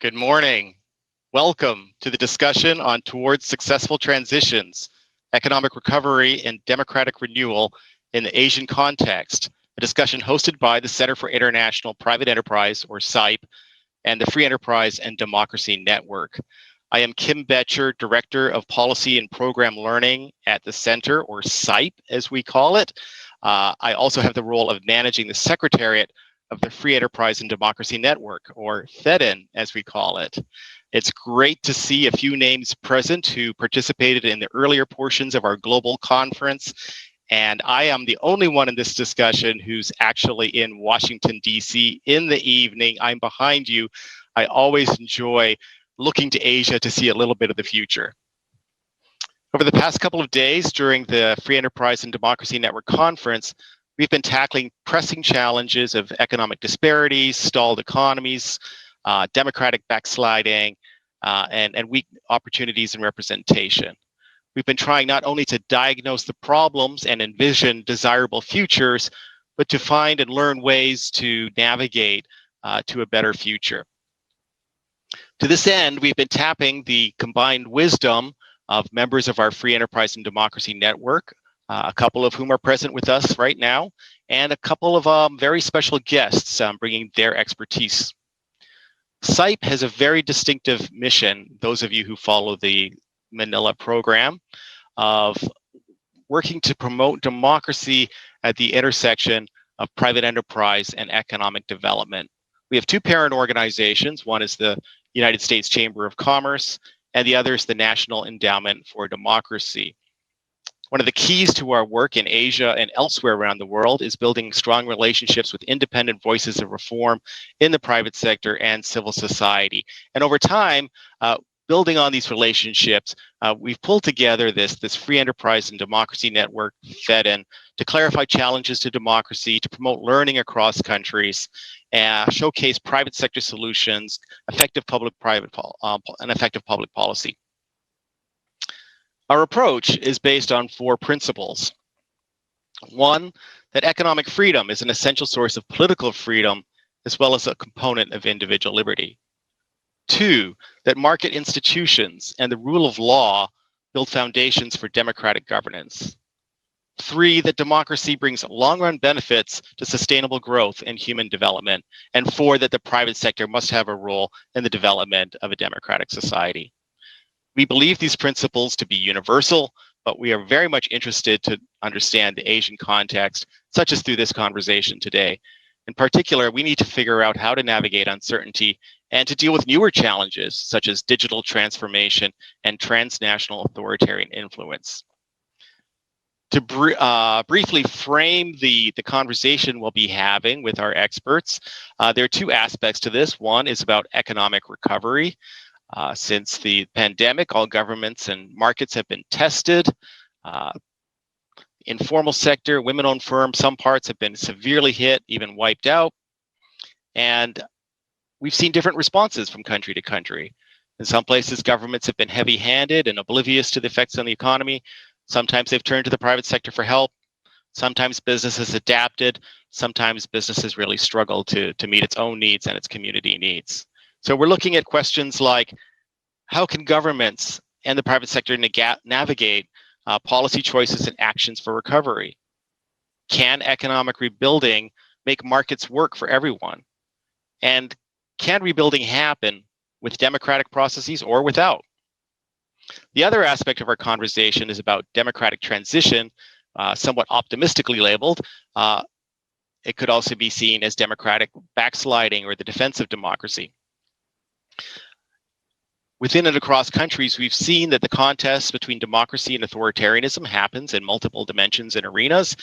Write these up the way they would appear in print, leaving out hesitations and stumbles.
Good morning. Welcome to the discussion on Towards Successful Transitions, Economic Recovery and Democratic Renewal in the Asian Context, a discussion hosted by the Center for International Private Enterprise, or CIPE, and the Free Enterprise and Democracy Network. I am Kim Betcher, Director of Policy and Program Learning at the Center, or CIPE as we call it. I also have the role of managing the Secretariat of the Free Enterprise and Democracy Network, or FEDN as we call it. It's great to see a few names present who participated in the earlier portions of our global conference. And I am the only one in this discussion who's actually in Washington, D.C. in the evening. I'm behind you. I always enjoy looking to Asia to see a little bit of the future. Over the past couple of days during the Free Enterprise and Democracy Network conference, we've been tackling pressing challenges of economic disparities, stalled economies, democratic backsliding, and weak opportunities and representation. We've been trying not only to diagnose the problems and envision desirable futures, but to find and learn ways to navigate to a better future. To this end, we've been tapping the combined wisdom of members of our Free Enterprise and Democracy Network, a couple of whom are present with us right now, and a couple of very special guests bringing their expertise. CIPE has a very distinctive mission, those of you who follow the Manila program, of working to promote democracy at the intersection of private enterprise and economic development. We have two parent organizations. One is the United States Chamber of Commerce, and the other is the National Endowment for Democracy. One of the keys to our work in Asia and elsewhere around the world is building strong relationships with independent voices of reform in the private sector and civil society. And over time, building on these relationships, we've pulled together this Free Enterprise and Democracy Network, FEDN, to clarify challenges to democracy, to promote learning across countries, and showcase private sector solutions, effective public-private and effective public policy. Our approach is based on four principles. One, that economic freedom is an essential source of political freedom, as well as a component of individual liberty. Two, that market institutions and the rule of law build foundations for democratic governance. Three, that democracy brings long-run benefits to sustainable growth and human development. And four, that the private sector must have a role in the development of a democratic society. We believe these principles to be universal, but we are very much interested to understand the Asian context, such as through this conversation today. In particular, we need to figure out how to navigate uncertainty and to deal with newer challenges, such as digital transformation and transnational authoritarian influence. To briefly frame the conversation we'll be having with our experts, there are two aspects to this. One is about economic recovery. Since the pandemic, all governments and markets have been tested. Informal sector, women-owned firms, some parts have been severely hit, even wiped out. And we've seen different responses from country to country. In some places, governments have been heavy-handed and oblivious to the effects on the economy. Sometimes they've turned to the private sector for help. Sometimes businesses adapted. Sometimes businesses really struggle to meet its own needs and its community needs. So we're looking at questions like, how can governments and the private sector navigate policy choices and actions for recovery? Can economic rebuilding make markets work for everyone? And can rebuilding happen with democratic processes or without? The other aspect of our conversation is about democratic transition, somewhat optimistically labeled. It could also be seen as democratic backsliding or the defense of democracy. Within and across countries, we've seen that the contest between democracy and authoritarianism happens in multiple dimensions and arenas.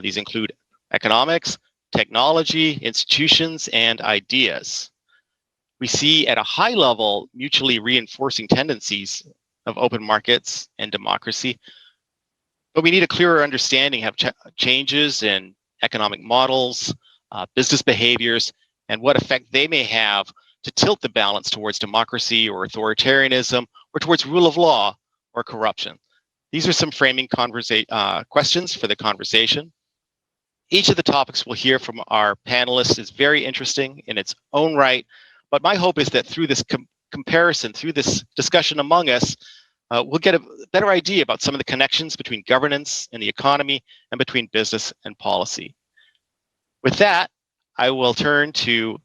These include economics, technology, institutions, and ideas. We see at a high level mutually reinforcing tendencies of open markets and democracy, but we need a clearer understanding of changes in economic models, business behaviors, and what effect they may have to tilt the balance towards democracy or authoritarianism, or towards rule of law or corruption. These are some framing questions for the conversation. Each of the topics we'll hear from our panelists is very interesting in its own right, but my hope is that through this comparison, through this discussion among us, we'll get a better idea about some of the connections between governance and the economy and between business and policy. With that, I will turn to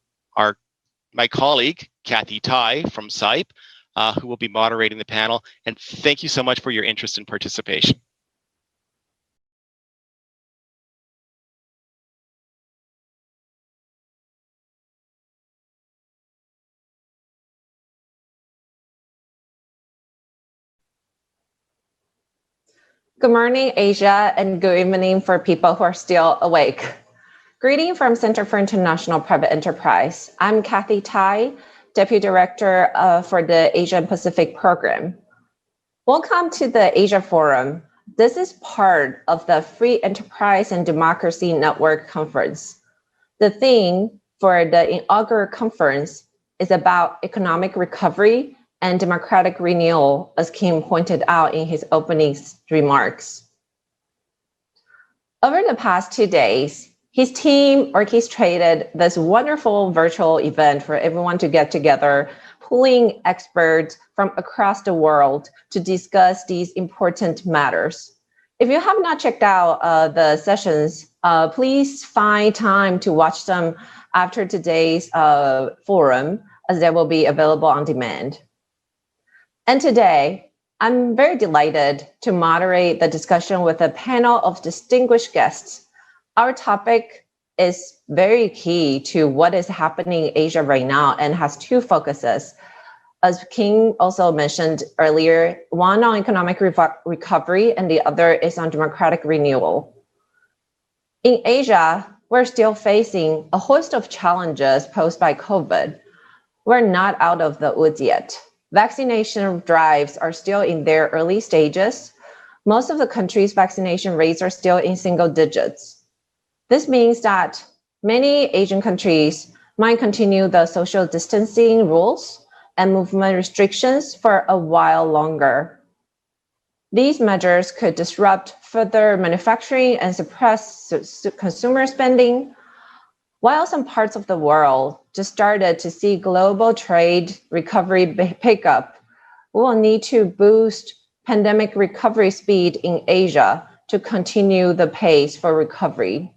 my colleague, Kathy Tai from CIPE, who will be moderating the panel. And thank you so much for your interest and participation. Good morning, Asia, and good evening for people who are still awake. Greeting from Center for International Private Enterprise. I'm Kathy Tai, Deputy Director for the Asia and Pacific Program. Welcome to the Asia Forum. This is part of the Free Enterprise and Democracy Network Conference. The theme for the inaugural conference is about economic recovery and democratic renewal, as Kim pointed out in his opening remarks. Over the past 2 days, his team orchestrated this wonderful virtual event for everyone to get together, pulling experts from across the world to discuss these important matters. If you have not checked out the sessions, please find time to watch them after today's forum, as they will be available on demand. And today, I'm very delighted to moderate the discussion with a panel of distinguished guests. Our topic is very key to what is happening in Asia right now and has two focuses. As King also mentioned earlier, one on economic recovery and the other is on democratic renewal. In Asia, we're still facing a host of challenges posed by COVID. We're not out of the woods yet. Vaccination drives are still in their early stages. Most of the country's vaccination rates are still in single digits. This means that many Asian countries might continue the social distancing rules and movement restrictions for a while longer. These measures could disrupt further manufacturing and suppress consumer spending. While some parts of the world just started to see global trade recovery pick up, we will need to boost pandemic recovery speed in Asia to continue the pace for recovery.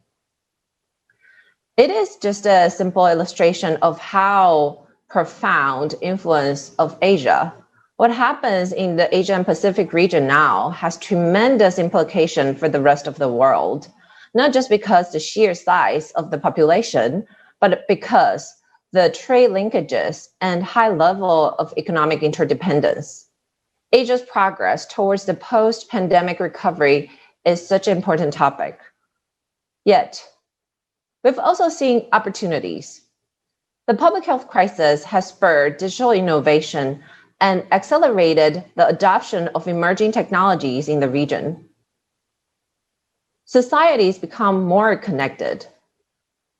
It is just a simple illustration of how profound influence of Asia. What happens in the Asia and Pacific region now has tremendous implication for the rest of the world. Not just because the sheer size of the population, but because the trade linkages and high level of economic interdependence. Asia's progress towards the post-pandemic recovery is such an important topic. Yet, we've also seen opportunities. The public health crisis has spurred digital innovation and accelerated the adoption of emerging technologies in the region. Societies become more connected.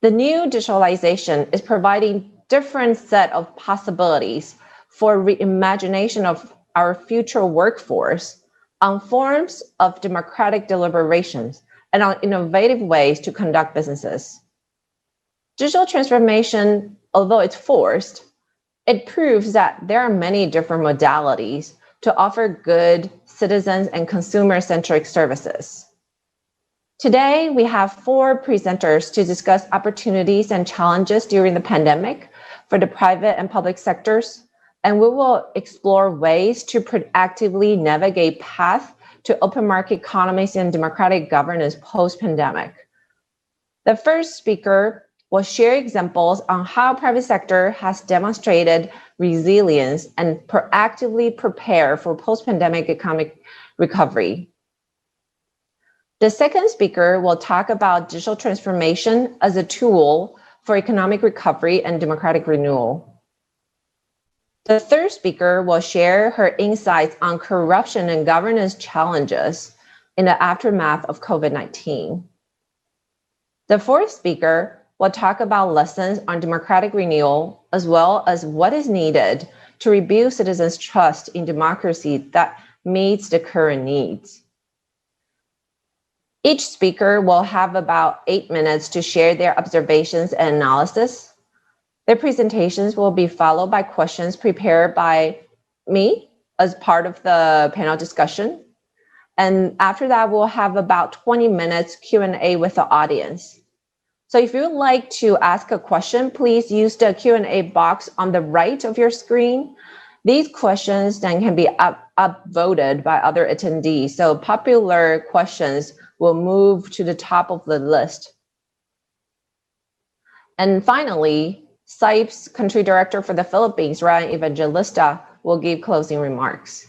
The new digitalization is providing different set of possibilities for reimagination of our future workforce on forms of democratic deliberations and on innovative ways to conduct businesses. Digital transformation, although it's forced, it proves that there are many different modalities to offer good citizens and consumer-centric services. Today, we have 4 presenters to discuss opportunities and challenges during the pandemic for the private and public sectors, and we will explore ways to proactively navigate path to open market economies and democratic governance post-pandemic. The first speaker will share examples on how private sector has demonstrated resilience and proactively prepare for post-pandemic economic recovery. The second speaker will talk about digital transformation as a tool for economic recovery and democratic renewal. The third speaker will share her insights on corruption and governance challenges in the aftermath of COVID-19. The fourth speaker will talk about lessons on democratic renewal, as well as what is needed to rebuild citizens' trust in democracy that meets the current needs. Each speaker will have about 8 minutes to share their observations and analysis. The presentations will be followed by questions prepared by me as part of the panel discussion. And after that, we'll have about 20 minutes Q&A with the audience. So if you'd like to ask a question, please use the Q&A box on the right of your screen. These questions then can be upvoted by other attendees. So popular questions will move to the top of the list. And finally, CIPE's country director for the Philippines, Ryan Evangelista, will give closing remarks.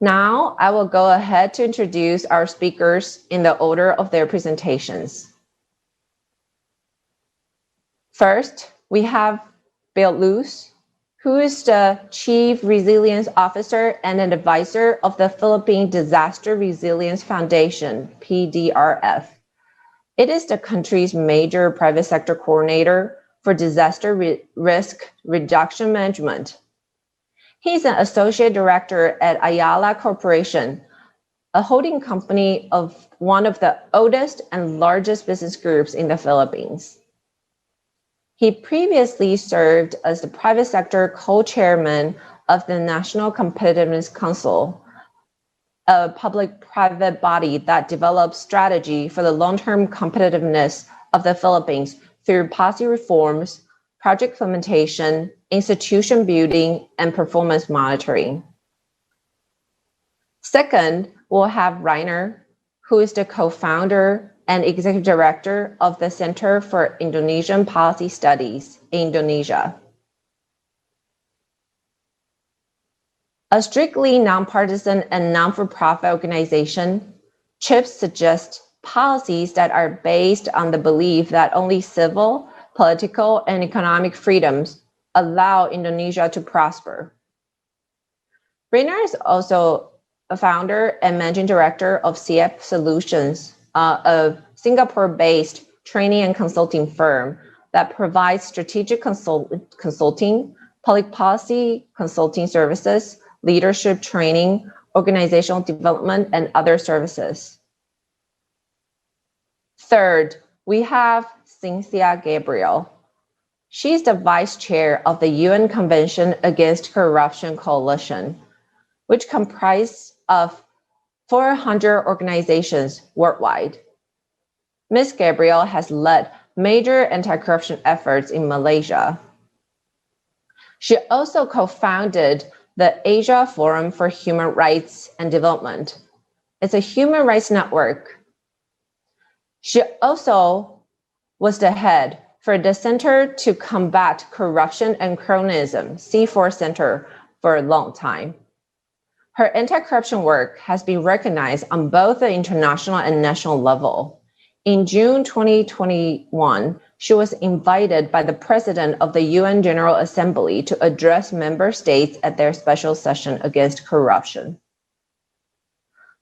Now, I will go ahead to introduce our speakers in the order of their presentations. First, we have Bill Luz, who is the Chief Resilience Officer and an advisor of the Philippine Disaster Resilience Foundation, PDRF. It is the country's major private sector coordinator for disaster risk reduction management. He's an associate director at Ayala Corporation, a holding company of one of the oldest and largest business groups in the Philippines. He previously served as the private sector co-chairman of the National Competitiveness Council, a public-private body that develops strategy for the long-term competitiveness of the Philippines through policy reforms, project implementation, institution building, and performance monitoring. Second, we'll have Rainer, who is the co-founder and executive director of the Center for Indonesian Policy Studies, Indonesia. A strictly nonpartisan and non-for-profit organization, CIPE suggests policies that are based on the belief that only civil, political, and economic freedoms allow Indonesia to prosper. Rainer is also a founder and managing director of CIPE Solutions, a Singapore-based training and consulting firm that provides strategic consulting, public policy consulting services, leadership training, organizational development, and other services. Third, we have Cynthia Gabriel. She's the vice chair of the UN Convention Against Corruption Coalition, which comprises of 400 organizations worldwide. Ms. Gabriel has led major anti-corruption efforts in Malaysia. She also co-founded the Asia Forum for Human Rights and Development. It's a human rights network. She also was the head for the Center to Combat Corruption and Cronyism, C4 Center, for a long time. Her anti-corruption work has been recognized on both the international and national level. In June 2021, she was invited by the President of the UN General Assembly to address member states at their special session against corruption.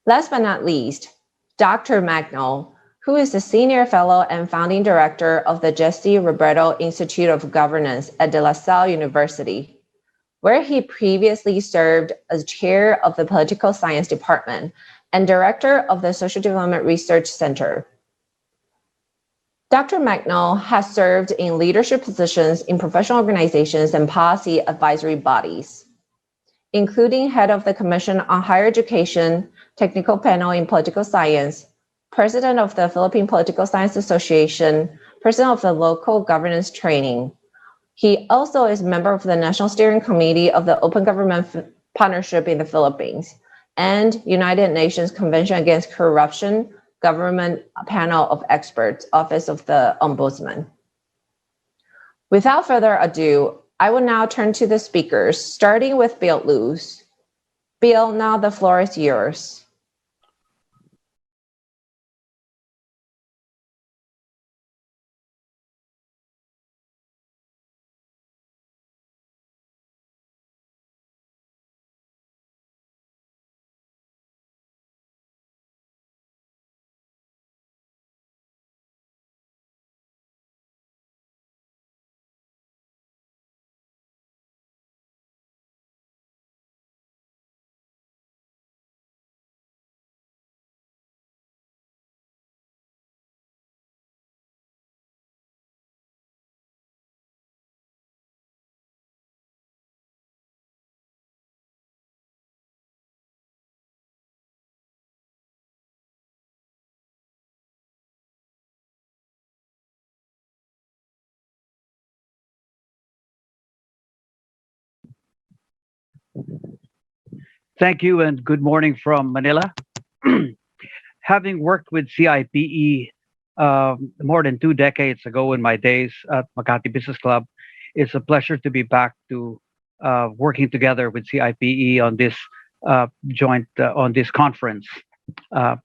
Last but not least, Dr. Magnol, who is the Senior Fellow and Founding Director of the Jesse Roberto Institute of Governance at De La Salle University, where he previously served as chair of the Political Science Department and director of the Social Development Research Center. Dr. Magnol has served in leadership positions in professional organizations and policy advisory bodies, including head of the Commission on Higher Education, Technical Panel in Political Science, president of the Philippine Political Science Association, president of the Local Governance Training. He also is a member of the National Steering Committee of the Open Government Partnership in the Philippines and United Nations Convention Against Corruption Government Panel of Experts, Office of the Ombudsman. Without further ado, I will now turn to the speakers, starting with Bill Luz. Bill, now the floor is yours. Thank you and good morning from Manila. Having worked with CIPE more than 2 decades ago in my days at Makati Business Club, it's a pleasure to be back to working together with CIPE on this joint on this conference. Uh,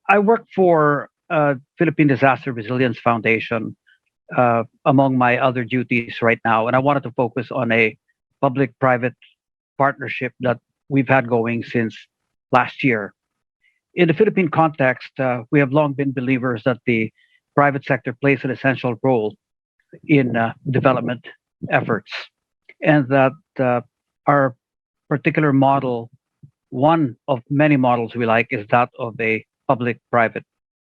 I work for Philippine Disaster Resilience Foundation among my other duties right now, and I wanted to focus on a public-private partnership that we've had going since last year. In the Philippine context, we have long been believers that the private sector plays an essential role in development efforts, and that our particular model, one of many models we like, is that of a public private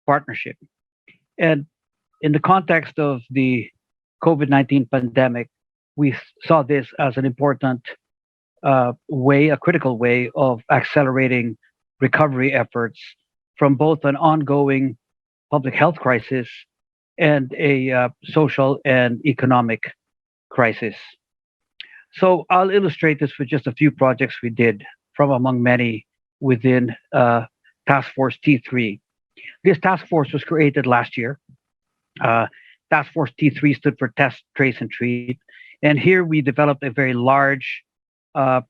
partnership. And in the context of the COVID-19 pandemic, we saw this as an important way, a critical way of accelerating recovery efforts from both an ongoing public health crisis and a social and economic crisis. So I'll illustrate this with just a few projects we did from among many within Task Force T3. This task force was created last year. Uh, task Force T3 stood for Test, Trace, and Treat. And here we developed a very large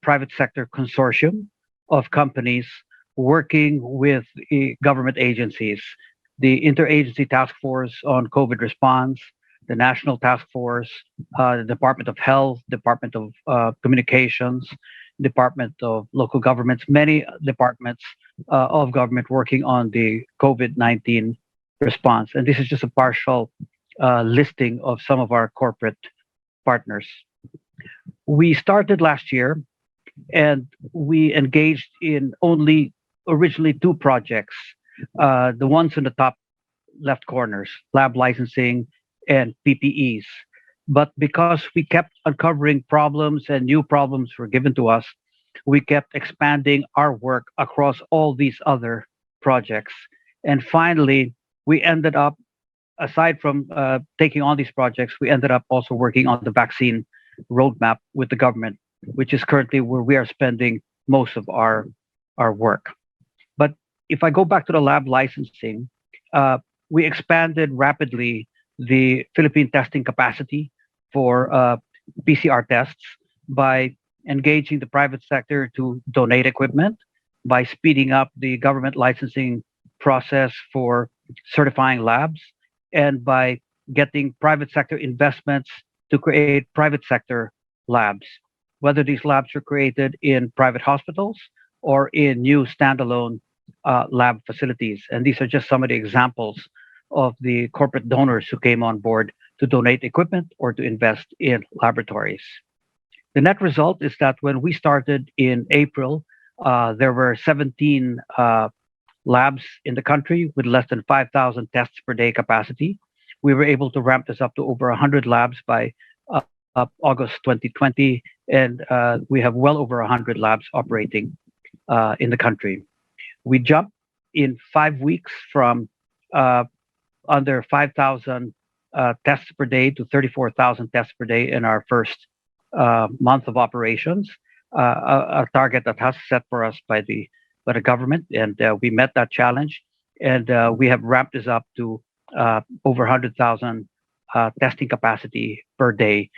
private sector consortium of companies working with government agencies, the Interagency Task Force on COVID Response, the National Task Force, the Department of Health, Department of Communications, Department of Local Governments, many departments of government working on the COVID-19 response. And this is just a partial listing of some of our corporate partners. We started last year and we engaged in only originally two projects, the ones in the top left corners, lab licensing and PPEs. But because we kept uncovering problems and new problems were given to us, we kept expanding our work across all these other projects. And finally, we ended up, aside from taking on these projects, we ended up also working on the vaccine roadmap with the government, which is currently where we are spending most of our work. But if I go back to the lab licensing, we expanded rapidly the Philippine testing capacity for PCR tests by engaging the private sector to donate equipment, by speeding up the government licensing process for certifying labs, and by getting private sector investments to create private sector labs, whether these labs are created in private hospitals or in new standalone lab facilities. And these are just some of the examples of the corporate donors who came on board to donate equipment or to invest in laboratories. The net result is that when we started in April, there were 17 labs in the country with less than 5,000 tests per day capacity. We were able to ramp this up to over 100 labs by August 2020, and we have well over 100 labs operating in the country. We jumped in 5 weeks from under 5,000 tests per day to 34,000 tests per day in our first month of operations, a target that has set for us by the government, and we met that challenge. And we have ramped this up to over 100,000 testing capacity per day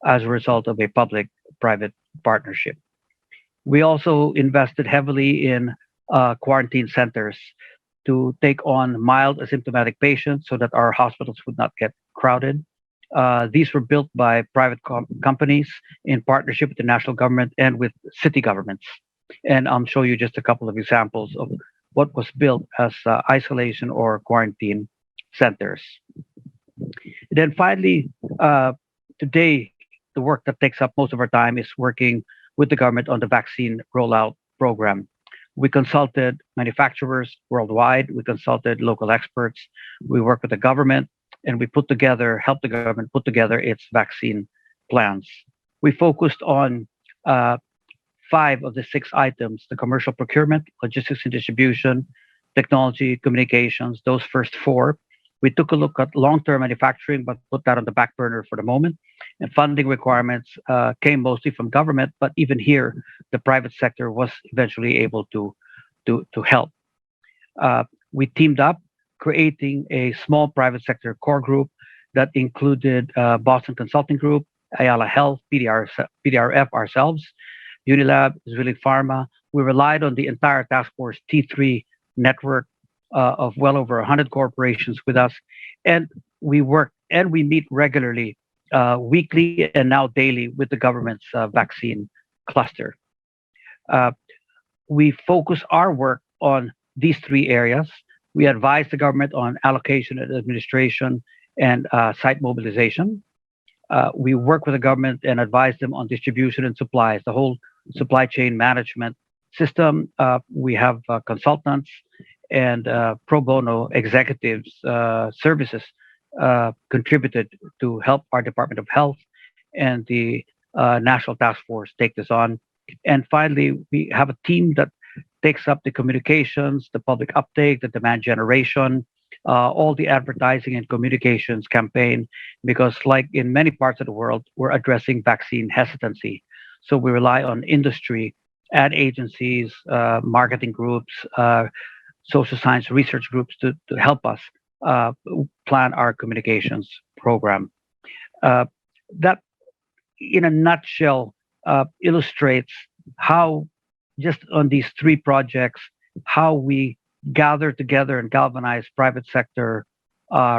as a result of a public-private partnership. We also invested heavily in quarantine centers to take on mild asymptomatic patients so that our hospitals would not get crowded. These were built by private companies in partnership with the national government and with city governments. And I'll show you just a couple of examples of what was built as isolation or quarantine centers. And then finally, today, the work that takes up most of our time is working with the government on the vaccine rollout program. We consulted manufacturers worldwide, we consulted local experts, we worked with the government, and we helped the government put together its vaccine plans. We focused on 5 of the 6 items: the commercial procurement, logistics and distribution, technology, communications, those first 4. We took a look at long-term manufacturing, but put that on the back burner for the moment. And funding requirements came mostly from government, but even here, the private sector was eventually able to help. We teamed up, creating a small private sector core group that included Boston Consulting Group, Ayala Health, PDRF, ourselves, Unilab, Israeli Pharma. We relied on the entire task force T3 network of well over 100 corporations with us, and we work and we meet regularly, weekly and now daily, with the government's vaccine cluster. We focus our work on these three areas. We advise the government on allocation and administration and site mobilization. We work with the government and advise them on distribution and supplies, the whole supply chain management system. We have consultants and pro bono executives services contributed to help our Department of Health and the National Task Force take this on. And finally, we have a team that takes up the communications, the public uptake, the demand generation, all the advertising and communications campaign, because like in many parts of the world, we're addressing vaccine hesitancy. So we rely on industry, ad agencies, marketing groups, social science research groups to help us plan our communications program. That, in a nutshell, illustrates how, just on these three projects, how we gather together and galvanize private sector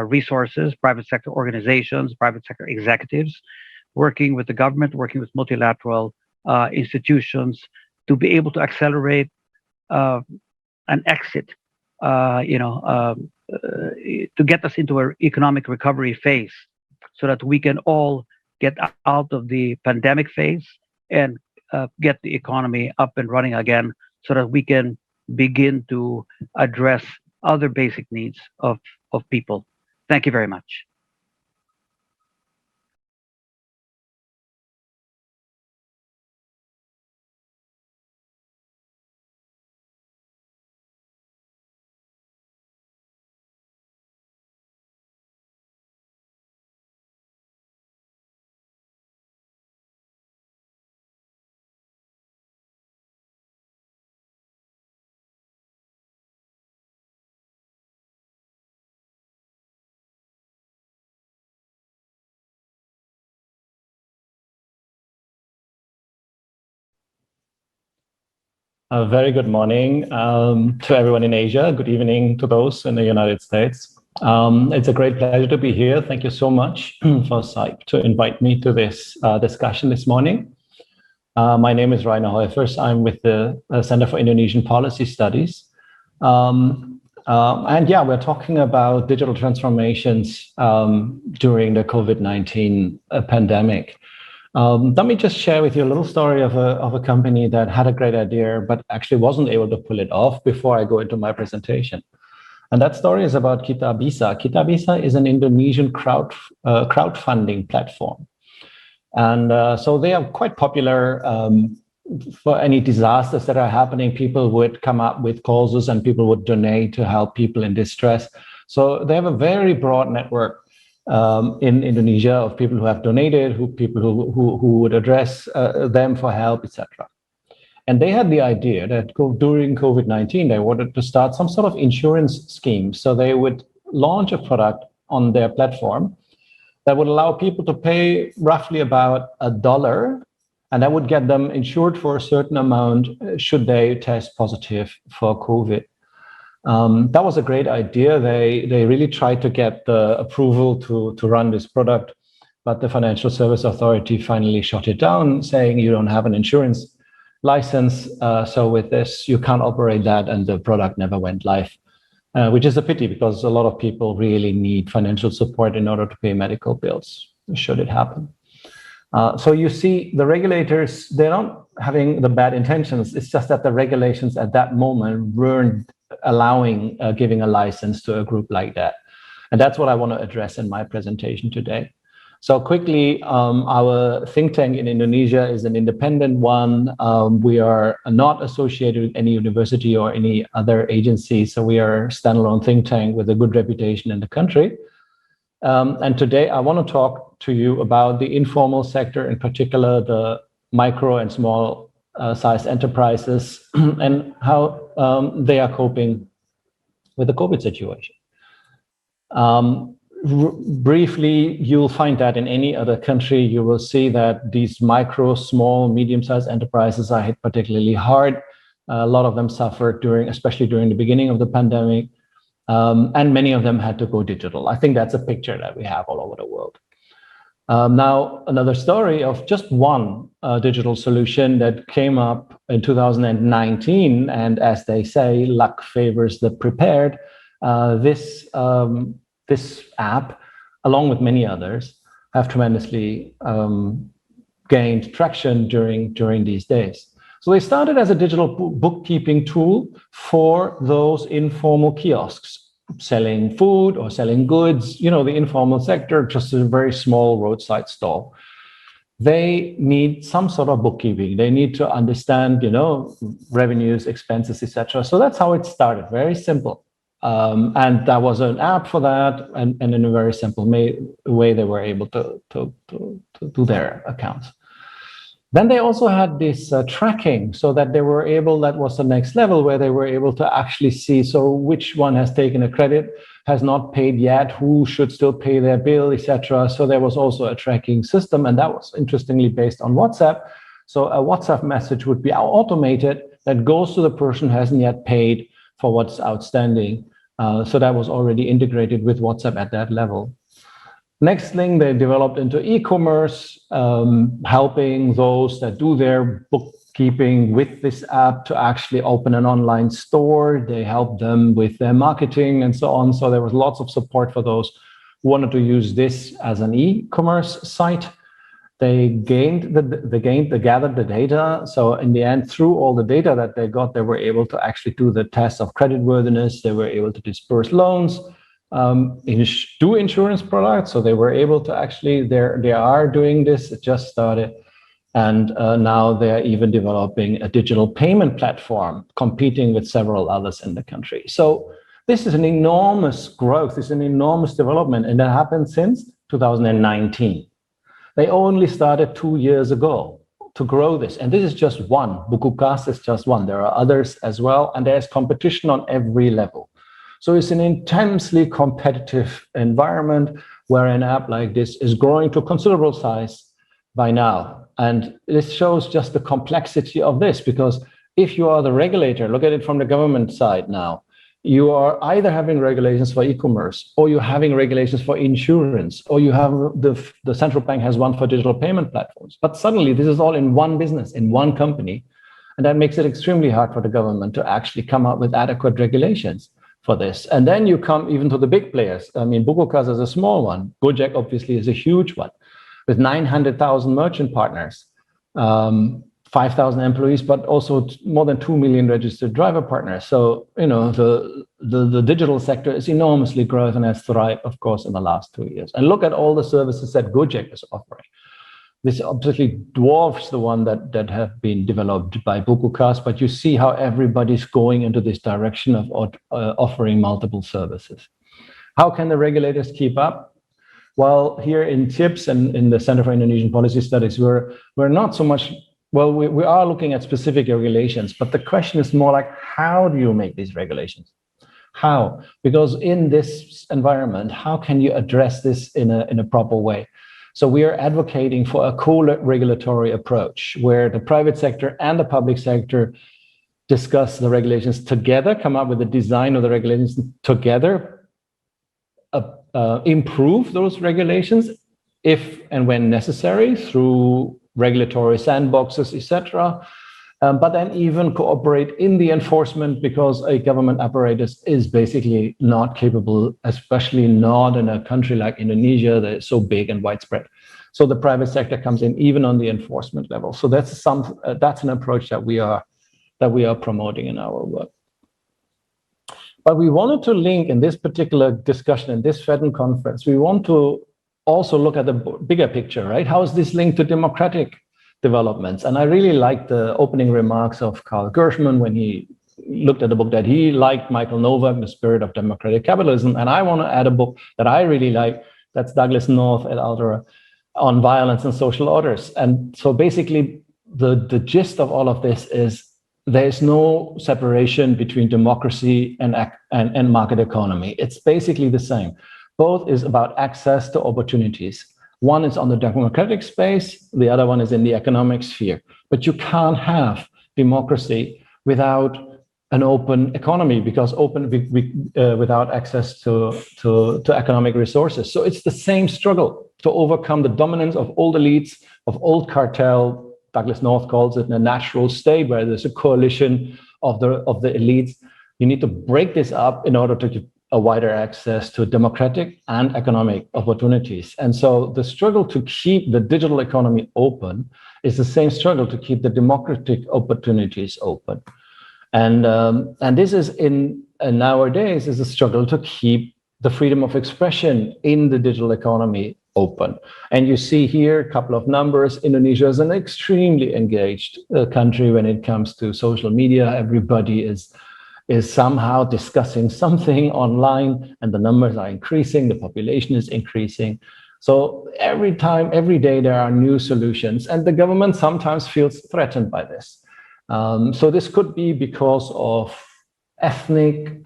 resources, private sector organizations, private sector executives, working with the government, working with multilateral institutions to be able to accelerate an exit, to get us into an economic recovery phase so that we can all get out of the pandemic phase and get the economy up and running again so that we can begin to address other basic needs of people. Thank you very much. A very good morning to everyone in Asia. Good evening to those in the United States. It's a great pleasure to be here. Thank you so much for CIPE to invite me to this discussion this morning. My name is Rainer Heufers. I'm with the Center for Indonesian Policy Studies. And yeah, we're talking about digital transformations during the COVID-19 pandemic. Let me just share with you a little story of a company that had a great idea, but actually wasn't able to pull it off before I go into my presentation. And that story is about Kita Bisa. Kita Bisa is an Indonesian crowdfunding platform. And so they are quite popular for any disasters that are happening. People would come up with causes and people would donate to help people in distress. So they have a very broad network in Indonesia of people who have donated, people who would address them for help, etc. And they had the idea that during COVID-19, they wanted to start some sort of insurance scheme. So they would launch a product on their platform that would allow people to pay roughly about $1, and that would get them insured for a certain amount should they test positive for COVID. That was a great idea. They really tried to get the approval to run this product, but the Financial Service Authority finally shut it down, saying you don't have an insurance license. So with this, you can't operate that, and the product never went live, which is a pity because a lot of people really need financial support in order to pay medical bills, should it happen. So you see, the regulators, they're not having the bad intentions. It's just that the regulations at that moment weren't allowing giving a license to a group like that. And that's what I want to address in my presentation today. So quickly, our think tank in Indonesia is an independent one. We are not associated with any university or any other agency. So we are a standalone think tank with a good reputation in the country. And today I want to talk to you about the informal sector, in particular, the micro and small sized enterprises and how they are coping with the COVID situation. Briefly, you'll find that in any other country, you will see that these micro, small, medium-sized enterprises are hit particularly hard. A lot of them suffered especially during the beginning of the pandemic, and many of them had to go digital. I think that's a picture that we have all over the world. Now, another story of just one digital solution that came up in 2019, and as they say, luck favors the prepared. This app, along with many others, have tremendously gained traction during these days. So they started as a digital bookkeeping tool for those informal kiosks, selling food or selling goods, the informal sector, just a very small roadside stall. They need some sort of bookkeeping. They need to understand, revenues, expenses, etc. So that's how it started, very simple. And that was an app for that, and in a very simple way, they were able to do their accounts. Then they also had this tracking, so that they were able, that was the next level, where they were able to actually see, so which one has taken a credit, has not paid yet, who should still pay their bill, etc. So there was also a tracking system, and that was interestingly based on WhatsApp. So a WhatsApp message would be automated that goes to the person who hasn't yet paid for what's outstanding. So that was already integrated with WhatsApp at that level. Next thing, they developed into e-commerce, helping those that do their bookkeeping with this app to actually open an online store. They helped them with their marketing and so on. So there was lots of support for those who wanted to use this as an e-commerce site. They gathered the data. So in the end, through all the data that they got, they were able to actually do the test of creditworthiness. They were able to disperse loans, do insurance products. So they were able to actually, they are doing this, it just started. And now they're even developing a digital payment platform, competing with several others in the country. So this is an enormous growth, it's an enormous development, and that happened since 2019. They only started 2 years ago to grow this. And this is just one. Bukukas is just one. There are others as well. And there's competition on every level. So it's an intensely competitive environment where an app like this is growing to considerable size by now. And this shows just the complexity of this, because if you are the regulator, look at it from the government side now, you are either having regulations for e-commerce, or you're having regulations for insurance, or you have the central bank has one for digital payment platforms. But suddenly this is all in one business, in one company. And that makes it extremely hard for the government to actually come up with adequate regulations for this. And then you come even to the big players. I mean, Bukukas is a small one. Gojek obviously is a huge one with 900,000 merchant partners. 5,000 employees, but also more than 2 million registered driver partners. So, the digital sector is enormously growing and has thrived, of course, in the last 2 years. And look at all the services that Gojek is offering. This obviously dwarfs the one that have been developed by Bukukas, but you see how everybody's going into this direction of offering multiple services. How can the regulators keep up? Well, here in CIPE and in the Center for Indonesian Policy Studies, we're not so much. Well, we are looking at specific regulations, but the question is more like, how do you make these regulations? How? Because in this environment, how can you address this in a proper way? So we are advocating for a co-regulatory approach where the private sector and the public sector discuss the regulations together, come up with the design of the regulations together, improve those regulations if and when necessary through regulatory sandboxes, etc. But then even cooperate in the enforcement, because a government apparatus is basically not capable, especially not in a country like Indonesia that is so big and widespread. So the private sector comes in even on the enforcement level. So that's an approach that we are promoting in our work. But we wanted to link in this particular discussion, in this FEDN conference, we want to also look at the bigger picture, right? How is this linked to democratic developments? And I really like the opening remarks of Karl Gershman when he looked at the book that he liked, Michael Novak, The Spirit of Democratic Capitalism. And I want to add a book that I really like, that's Douglas North et al. On violence and social orders. And so basically the gist of all of this is there's no separation between democracy and market economy. It's basically the same. Both is about access to opportunities. One is on the democratic space, the other one is in the economic sphere. But you can't have democracy without an open economy, because without access to economic resources. So it's the same struggle to overcome the dominance of old elites, of old cartel. Douglas North calls it a natural state where there's a coalition of the elites. You need to break this up in order to give a wider access to democratic and economic opportunities. And so the struggle to keep the digital economy open is the same struggle to keep the democratic opportunities open. And this is nowadays is a struggle to keep the freedom of expression in the digital economy open. And you see here a couple of numbers. Indonesia is an extremely engaged country when it comes to social media. Everybody is somehow discussing something online, and the numbers are increasing, the population is increasing. So every day there are new solutions, and the government sometimes feels threatened by this. So this could be because of ethnic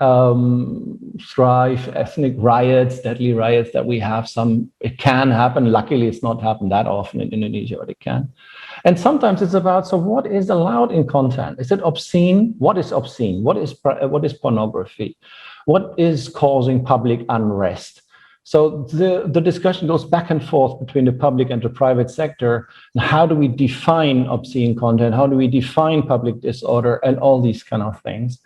strife, ethnic riots, deadly riots that we have. It can happen. Luckily, it's not happened that often in Indonesia, but it can. And sometimes it's about, so what is allowed in content? Is it obscene? What is obscene? What is pornography? What is causing public unrest? So the discussion goes back and forth between the public and the private sector. And how do we define obscene content? How do we define public disorder and all these kind of things?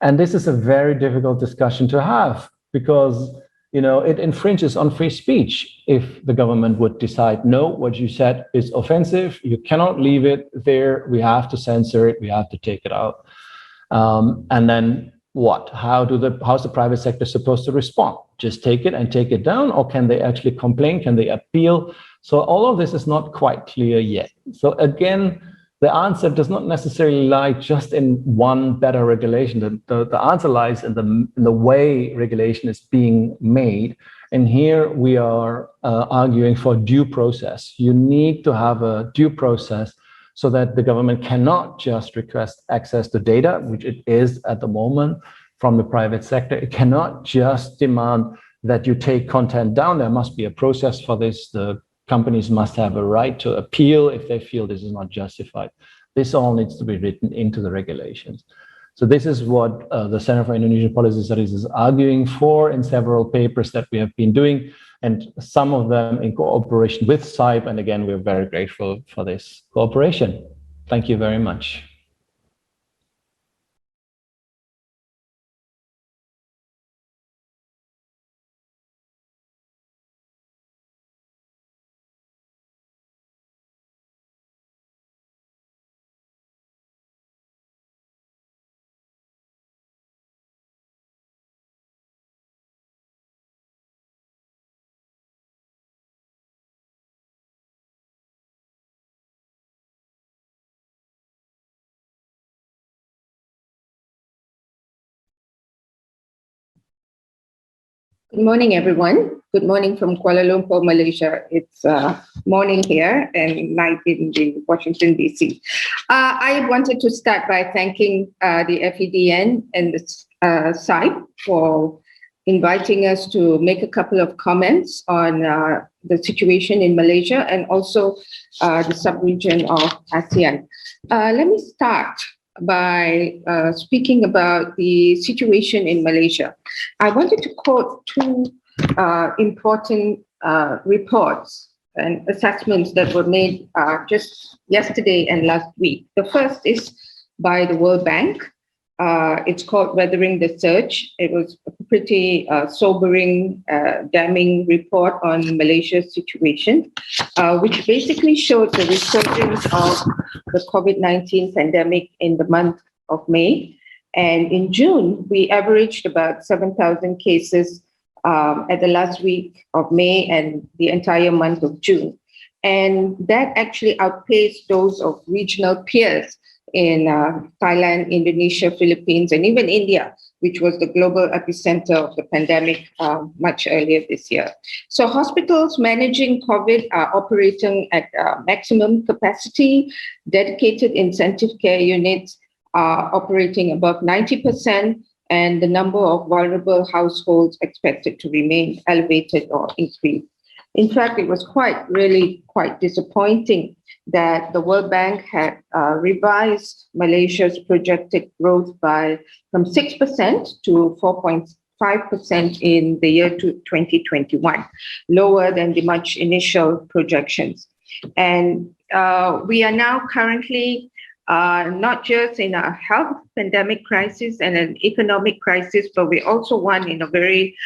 And this is a very difficult discussion to have, because it infringes on free speech if the government would decide, no, what you said is offensive, you cannot leave it there, we have to censor it, we have to take it out. And then what? How's the private sector supposed to respond? Just take it and take it down, or can they actually complain? Can they appeal? So all of this is not quite clear yet. So again, the answer does not necessarily lie just in one better regulation. The answer lies in the way regulation is being made. And here we are arguing for due process. You need to have a due process so that the government cannot just request access to data, which it is at the moment, from the private sector. It cannot just demand that you take content down. There must be a process for this. The companies must have a right to appeal if they feel this is not justified. This all needs to be written into the regulations. So this is what the Center for Indonesian Policy Studies is arguing for in several papers that we have been doing, and some of them in cooperation with CIPE. And again, we're very grateful for this cooperation. Thank you very much. Good morning, everyone. Good morning from Kuala Lumpur, Malaysia. It's morning here and night in Washington, D.C. I wanted to start by thanking the FEDN and the CIPE for inviting us to make a couple of comments on the situation in Malaysia and also the sub-region of ASEAN. Let me start by speaking about the situation in Malaysia. I wanted to quote two important reports and assessments that were made just yesterday and last week. The first is by the World Bank. It's called Weathering the Surge. It was a pretty sobering, damning report on Malaysia's situation, which basically showed the resurgence of the COVID-19 pandemic in the month of May. And in June, we averaged about 7,000 cases at the last week of May and the entire month of June. And that actually outpaced those of regional peers in Thailand, Indonesia, Philippines, and even India, which was the global epicenter of the pandemic much earlier this year. So hospitals managing COVID are operating at maximum capacity. Dedicated intensive care units are operating above 90%, and the number of vulnerable households expected to remain elevated or increase. In fact, it was really quite disappointing that the World Bank had revised Malaysia's projected growth from 6% to 4.5% in the year 2021, lower than the much initial projections. And we are now currently not just in a health pandemic crisis and an economic crisis, but we're also one in a very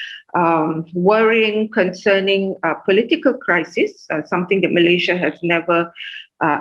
worrying, concerning political crisis, something that Malaysia has never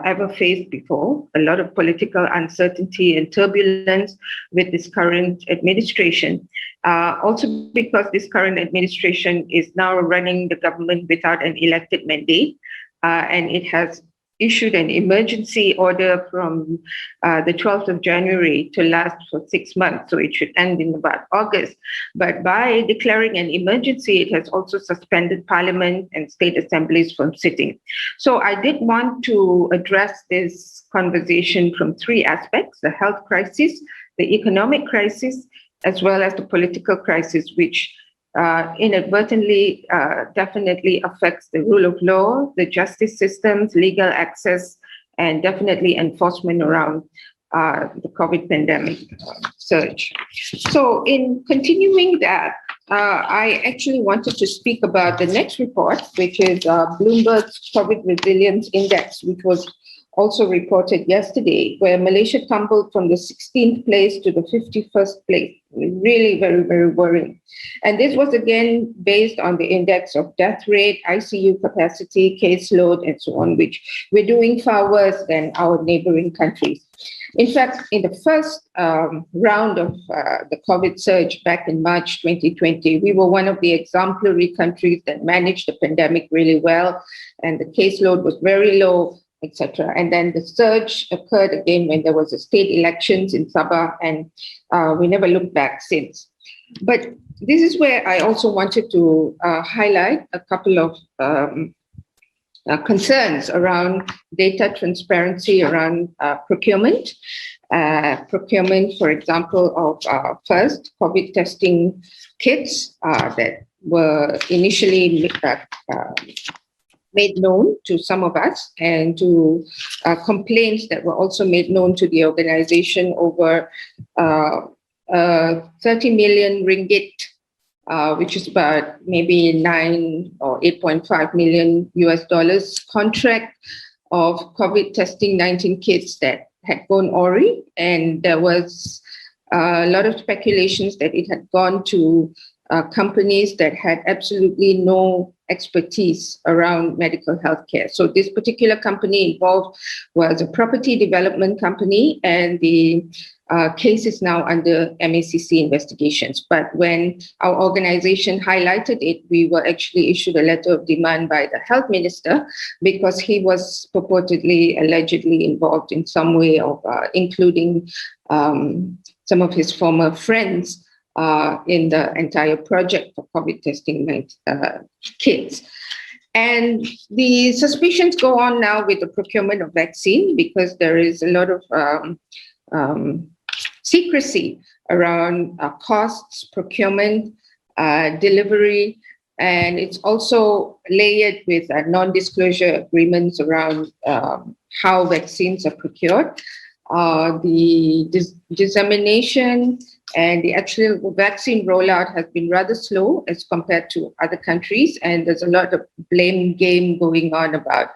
ever faced before. A lot of political uncertainty and turbulence with this current administration. Also because this current administration is now running the government without an elected mandate, and it has issued an emergency order from the 12th of January to last for 6 months. So it should end in about August. But by declaring an emergency, it has also suspended parliament and state assemblies from sitting. So I did want to address this conversation from 3 aspects: the health crisis, the economic crisis, as well as the political crisis, which inadvertently definitely affects the rule of law, the justice systems, legal access, and definitely enforcement around the COVID pandemic surge. So in continuing that, I actually wanted to speak about the next report, which is Bloomberg's COVID Resilience Index, which was also reported yesterday, where Malaysia tumbled from the 16th place to the 51st place. Really very, very worrying. And this was again based on the index of death rate, ICU capacity, caseload, and so on, which we're doing far worse than our neighboring countries. In fact, in the first round of the COVID surge back in March 2020, we were one of the exemplary countries that managed the pandemic really well, and the caseload was very low, etc. And then the surge occurred again when there was a state elections in Sabah, and we never looked back since. But this is where I also wanted to highlight a couple of concerns around data transparency around procurement. Procurement, for example, of first COVID testing kits that were initially made known to some of us, and to complaints that were also made known to the organization over 30 million ringgit, which is about maybe 9 or 8.5 million US dollars contract of COVID testing 19 kits that had gone awry. And there was a lot of speculations that it had gone to companies that had absolutely no expertise around medical healthcare. So this particular company involved was a property development company, and the case is now under MACC investigations. But when our organization highlighted it, we were actually issued a letter of demand by the health minister, because he was purportedly, allegedly involved in some way of including some of his former friends in the entire project for COVID testing kits. And the suspicions go on now with the procurement of vaccine, because there is a lot of secrecy around costs, procurement, delivery, and it's also layered with non-disclosure agreements around how vaccines are procured. The dissemination and the actual vaccine rollout has been rather slow as compared to other countries, and there's a lot of blame game going on about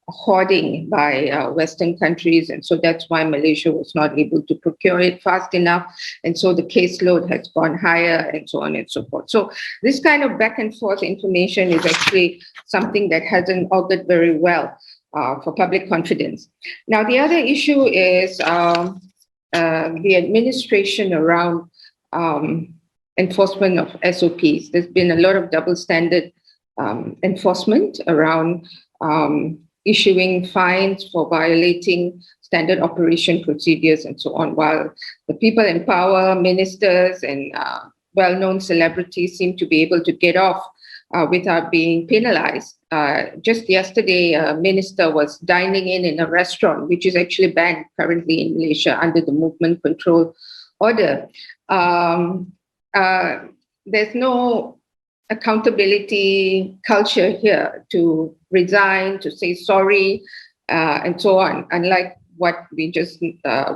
hoarding by Western countries, and so that's why Malaysia was not able to procure it fast enough, and so the caseload has gone higher, and so on and so forth. So this kind of back and forth information is actually something that hasn't augured very well for public confidence. Now, the other issue is the administration around enforcement of SOPs. There's been a lot of double standard enforcement around issuing fines for violating standard operation procedures and so on, while the people in power, ministers and well-known celebrities seem to be able to get off without being penalized. Just yesterday, a minister was dining in a restaurant, which is actually banned currently in Malaysia under the movement control order. There's no accountability culture here to resign, to say sorry, and so on, unlike what we just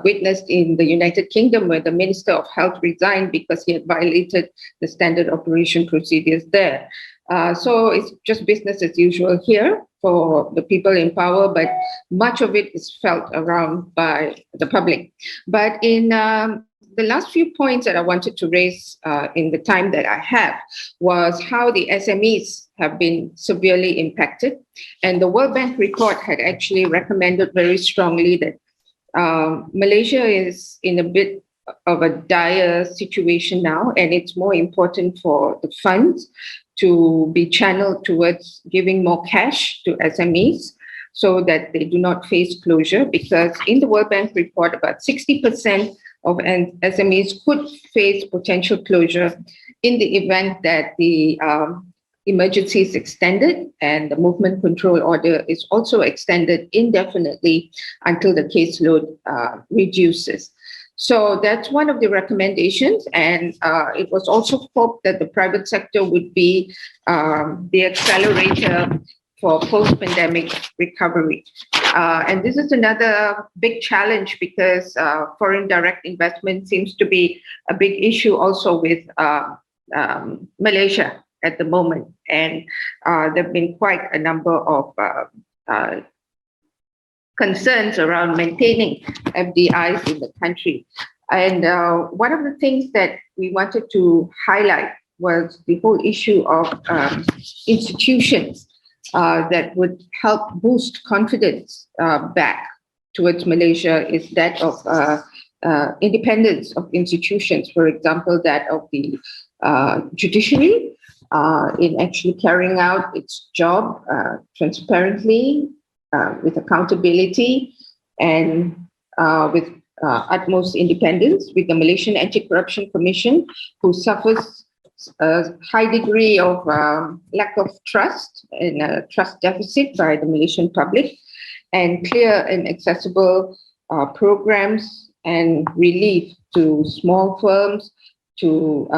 witnessed in the United Kingdom, where the Minister of Health resigned because he had violated the standard operation procedures there. So it's just business as usual here for the people in power, but much of it is felt around by the public. But in the last few points that I wanted to raise in the time that I have was how the SMEs have been severely impacted. And the World Bank report had actually recommended very strongly that Malaysia is in a bit of a dire situation now, and it's more important for the funds to be channeled towards giving more cash to SMEs so that they do not face closure, because in the World Bank report, about 60% of SMEs could face potential closure in the event that the emergency is extended and the movement control order is also extended indefinitely until the caseload reduces. So that's one of the recommendations, and it was also hoped that the private sector would be the accelerator for post-pandemic recovery. And this is another big challenge because foreign direct investment seems to be a big issue also with Malaysia at the moment. And there have been quite a number of concerns around maintaining FDIs in the country. And one of the things that we wanted to highlight was the whole issue of institutions that would help boost confidence back towards Malaysia is that of independence of institutions, for example, that of the judiciary in actually carrying out its job transparently, with accountability and with utmost independence, with the Malaysian Anti-Corruption Commission, who suffers a high degree of lack of trust and a trust deficit by the Malaysian public, and clear and accessible programs and relief to small firms, to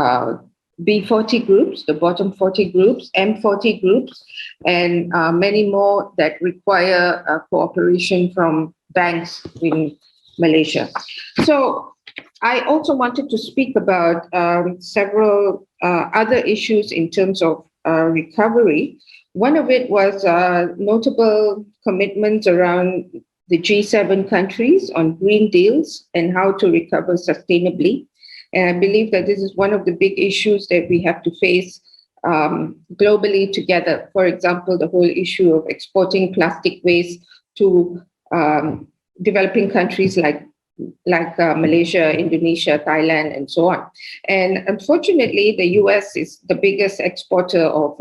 B40 groups, the bottom 40 groups, M40 groups, and many more that require cooperation from banks in Malaysia. So I also wanted to speak about several other issues in terms of recovery. One of it was notable commitments around the G7 countries on green deals and how to recover sustainably. And I believe that this is one of the big issues that we have to face globally together. For example, the whole issue of exporting plastic waste to developing countries like Malaysia, Indonesia, Thailand, and so on. And unfortunately, the US is the biggest exporter of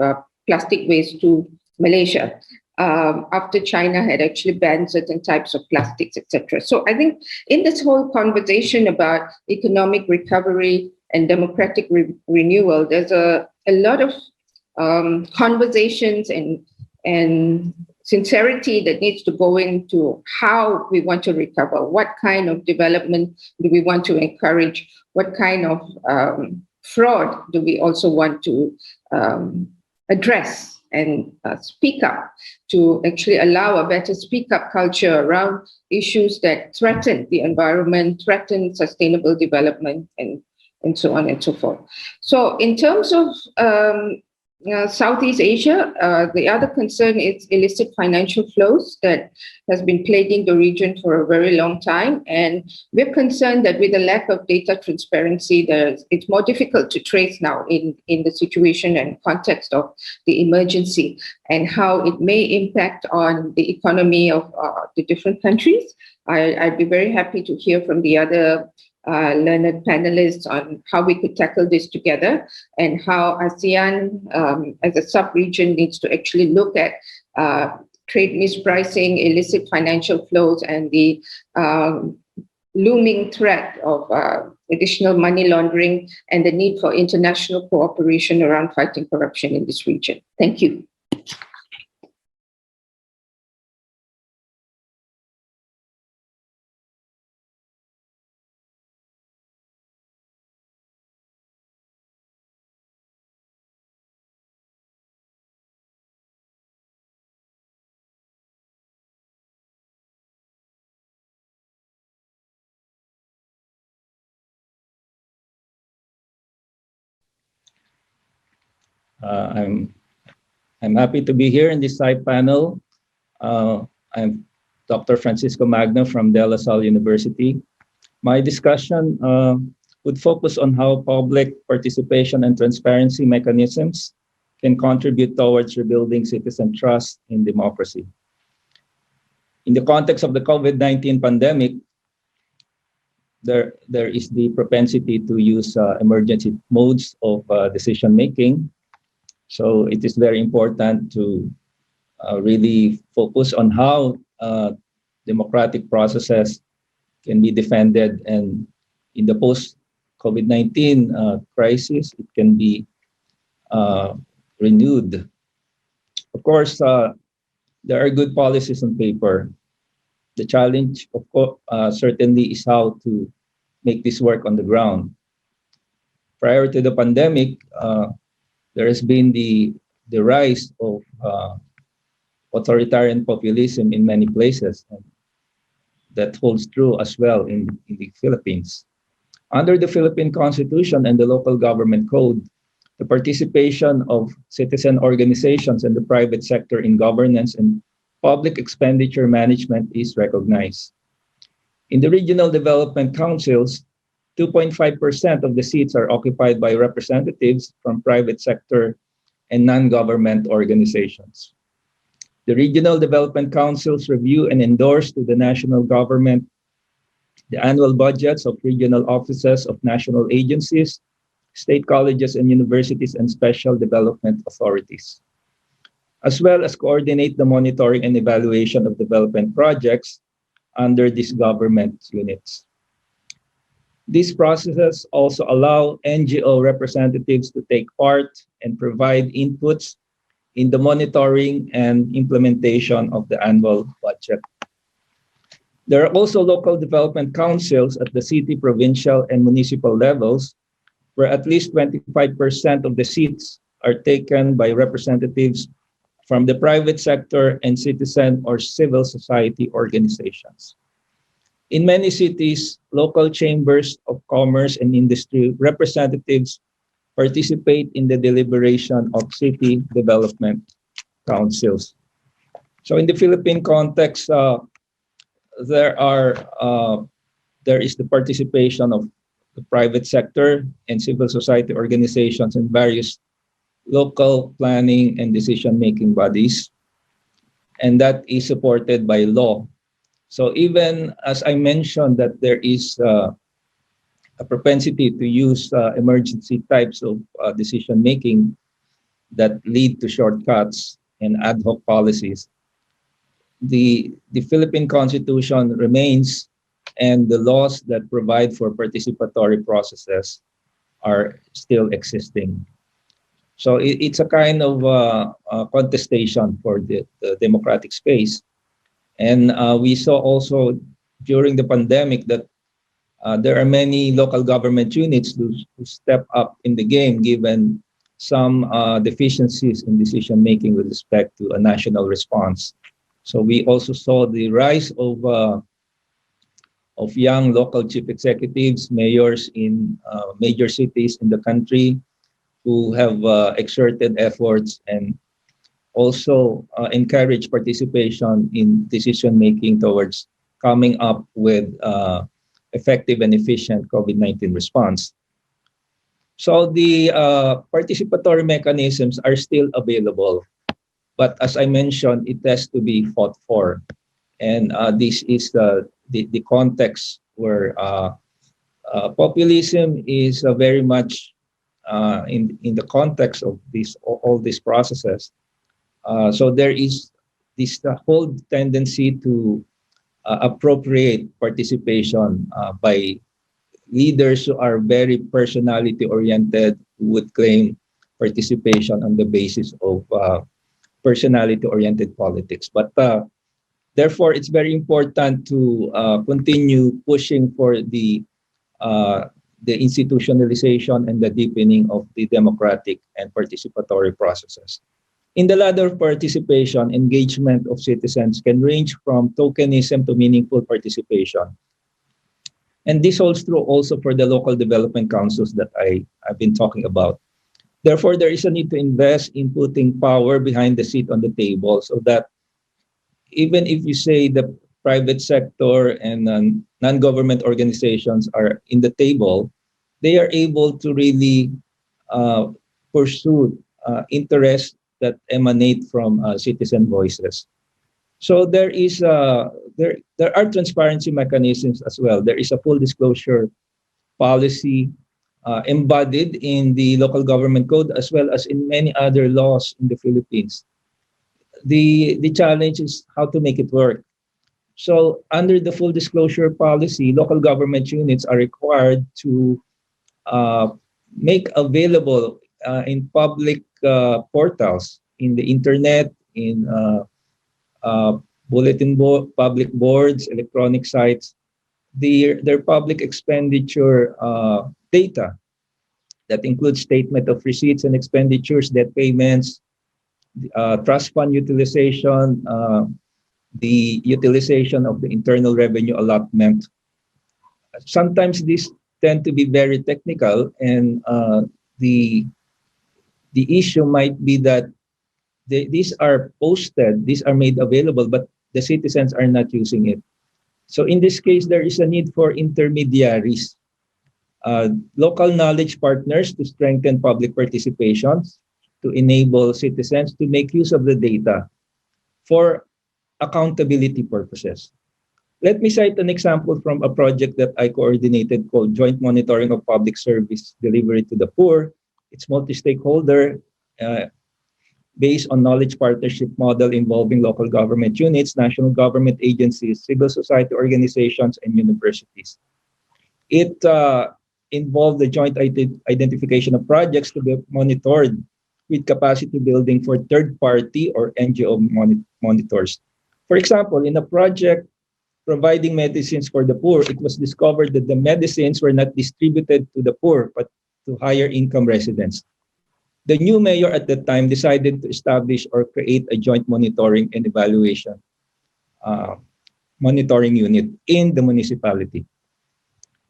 plastic waste to Malaysia, after China had actually banned certain types of plastics, etc. So I think in this whole conversation about economic recovery and democratic renewal, there's a lot of conversations and sincerity that needs to go into how we want to recover, what kind of development do we want to encourage, what kind of fraud do we also want to address and speak up, to actually allow a better speak up culture around issues that threaten the environment, threaten sustainable development, and so on and so forth. So in terms of Southeast Asia, the other concern is illicit financial flows that has been plaguing the region for a very long time. And we're concerned that with the lack of data transparency, it's more difficult to trace now in the situation and context of the emergency and how it may impact on the economy of the different countries. I'd be very happy to hear from the other learned panelists on how we could tackle this together and how ASEAN as a sub-region needs to actually look at trade mispricing, illicit financial flows, and the looming threat of additional money laundering and the need for international cooperation around fighting corruption in this region. Thank you. I'm happy to be here in this side panel. I'm Dr. Francisco Magno from De La Salle University. My discussion would focus on how public participation and transparency mechanisms can contribute towards rebuilding citizen trust in democracy. In the context of the COVID-19 pandemic, there is the propensity to use emergency modes of decision-making. So it is very important to really focus on how democratic processes can be defended, and in the post-COVID-19 crisis, it can be renewed. Of course, there are good policies on paper. The challenge, of course, certainly is how to make this work on the ground. Prior to the pandemic, there has been the rise of authoritarian populism in many places. And that holds true as well in the Philippines. Under the Philippine Constitution and the local government code, the participation of citizen organizations and the private sector in governance and public expenditure management is recognized. In the regional development councils, 2.5% of the seats are occupied by representatives from private sector and non-government organizations. The regional development councils review and endorse to the national government the annual budgets of regional offices of national agencies, state colleges and universities, and special development authorities, as well as coordinate the monitoring and evaluation of development projects under these government units. These processes also allow NGO representatives to take part and provide inputs in the monitoring and implementation of the annual budget. There are also local development councils at the city, provincial, and municipal levels, where at least 25% of the seats are taken by representatives from the private sector and citizen or civil society organizations. In many cities, local chambers of commerce and industry representatives participate in the deliberation of city development councils. So in the Philippine context, there is the participation of the private sector and civil society organizations in various local planning and decision-making bodies, and that is supported by law. So even as I mentioned that there is a propensity to use emergency types of decision-making that lead to shortcuts and ad hoc policies, the Philippine Constitution remains, and the laws that provide for participatory processes are still existing. So it's a kind of contestation for the democratic space. And we saw also during the pandemic that there are many local government units who step up in the game given some deficiencies in decision-making with respect to a national response. So we also saw the rise of young local chief executives, mayors in major cities in the country who have exerted efforts and also encourage participation in decision-making towards coming up with effective and efficient COVID-19 response. So the participatory mechanisms are still available, but as I mentioned, it has to be fought for. And this is the context where Populism is very much in the context of all these processes. So there is this whole tendency to appropriate participation by leaders who are very personality oriented, who would claim participation on the basis of personality oriented politics. But therefore, it's very important to continue pushing for the institutionalization and the deepening of the democratic and participatory processes. In the ladder of participation, engagement of citizens can range from tokenism to meaningful participation. And this holds true also for the local development councils that I've been talking about. Therefore, there is a need to invest in putting power behind the seat on the table so that even if you say the private sector and non-government organizations are in the table, they are able to really pursue interests that emanate from citizen voices. So there are transparency mechanisms as well. There is a full disclosure policy embodied in the local government code as well as in many other laws in the Philippines. The challenge is how to make it work. So under the full disclosure policy, local government units are required to make available in public portals, in the internet, in bulletin board, public boards, electronic sites, their public expenditure data. That includes statement of receipts and expenditures, debt payments, trust fund utilization, the utilization of the internal revenue allotment. Sometimes these tend to be very technical, and the issue might be that these are posted, these are made available, but the citizens are not using it. So in this case, there is a need for intermediaries, local knowledge partners to strengthen public participation, to enable citizens to make use of the data for accountability purposes. Let me cite an example from a project that I coordinated called Joint Monitoring of Public Service Delivery to the Poor. It's multi-stakeholder, based on knowledge partnership model involving local government units, national government agencies, civil society organizations, and universities. It involved the joint identification of projects to be monitored with capacity building for third-party or NGO monitors. For example, in a project providing medicines for the poor, it was discovered that the medicines were not distributed to the poor, but to higher income residents. The new mayor at the time decided to establish or create a joint monitoring and evaluation monitoring unit in the municipality.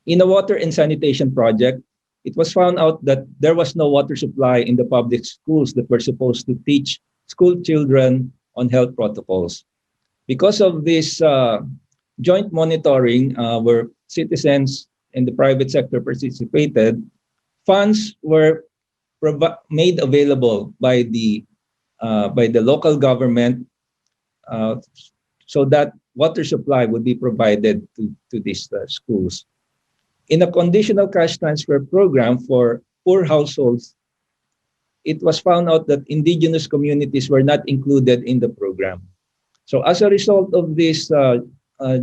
In a water and sanitation project, it was found out that there was no water supply in the public schools that were supposed to teach school children on health protocols. Because of this joint monitoring, where citizens and the private sector participated, funds were made available by the local government so that water supply would be provided to these schools. In a conditional cash transfer program for poor households, it was found out that indigenous communities were not included in the program. So as a result of this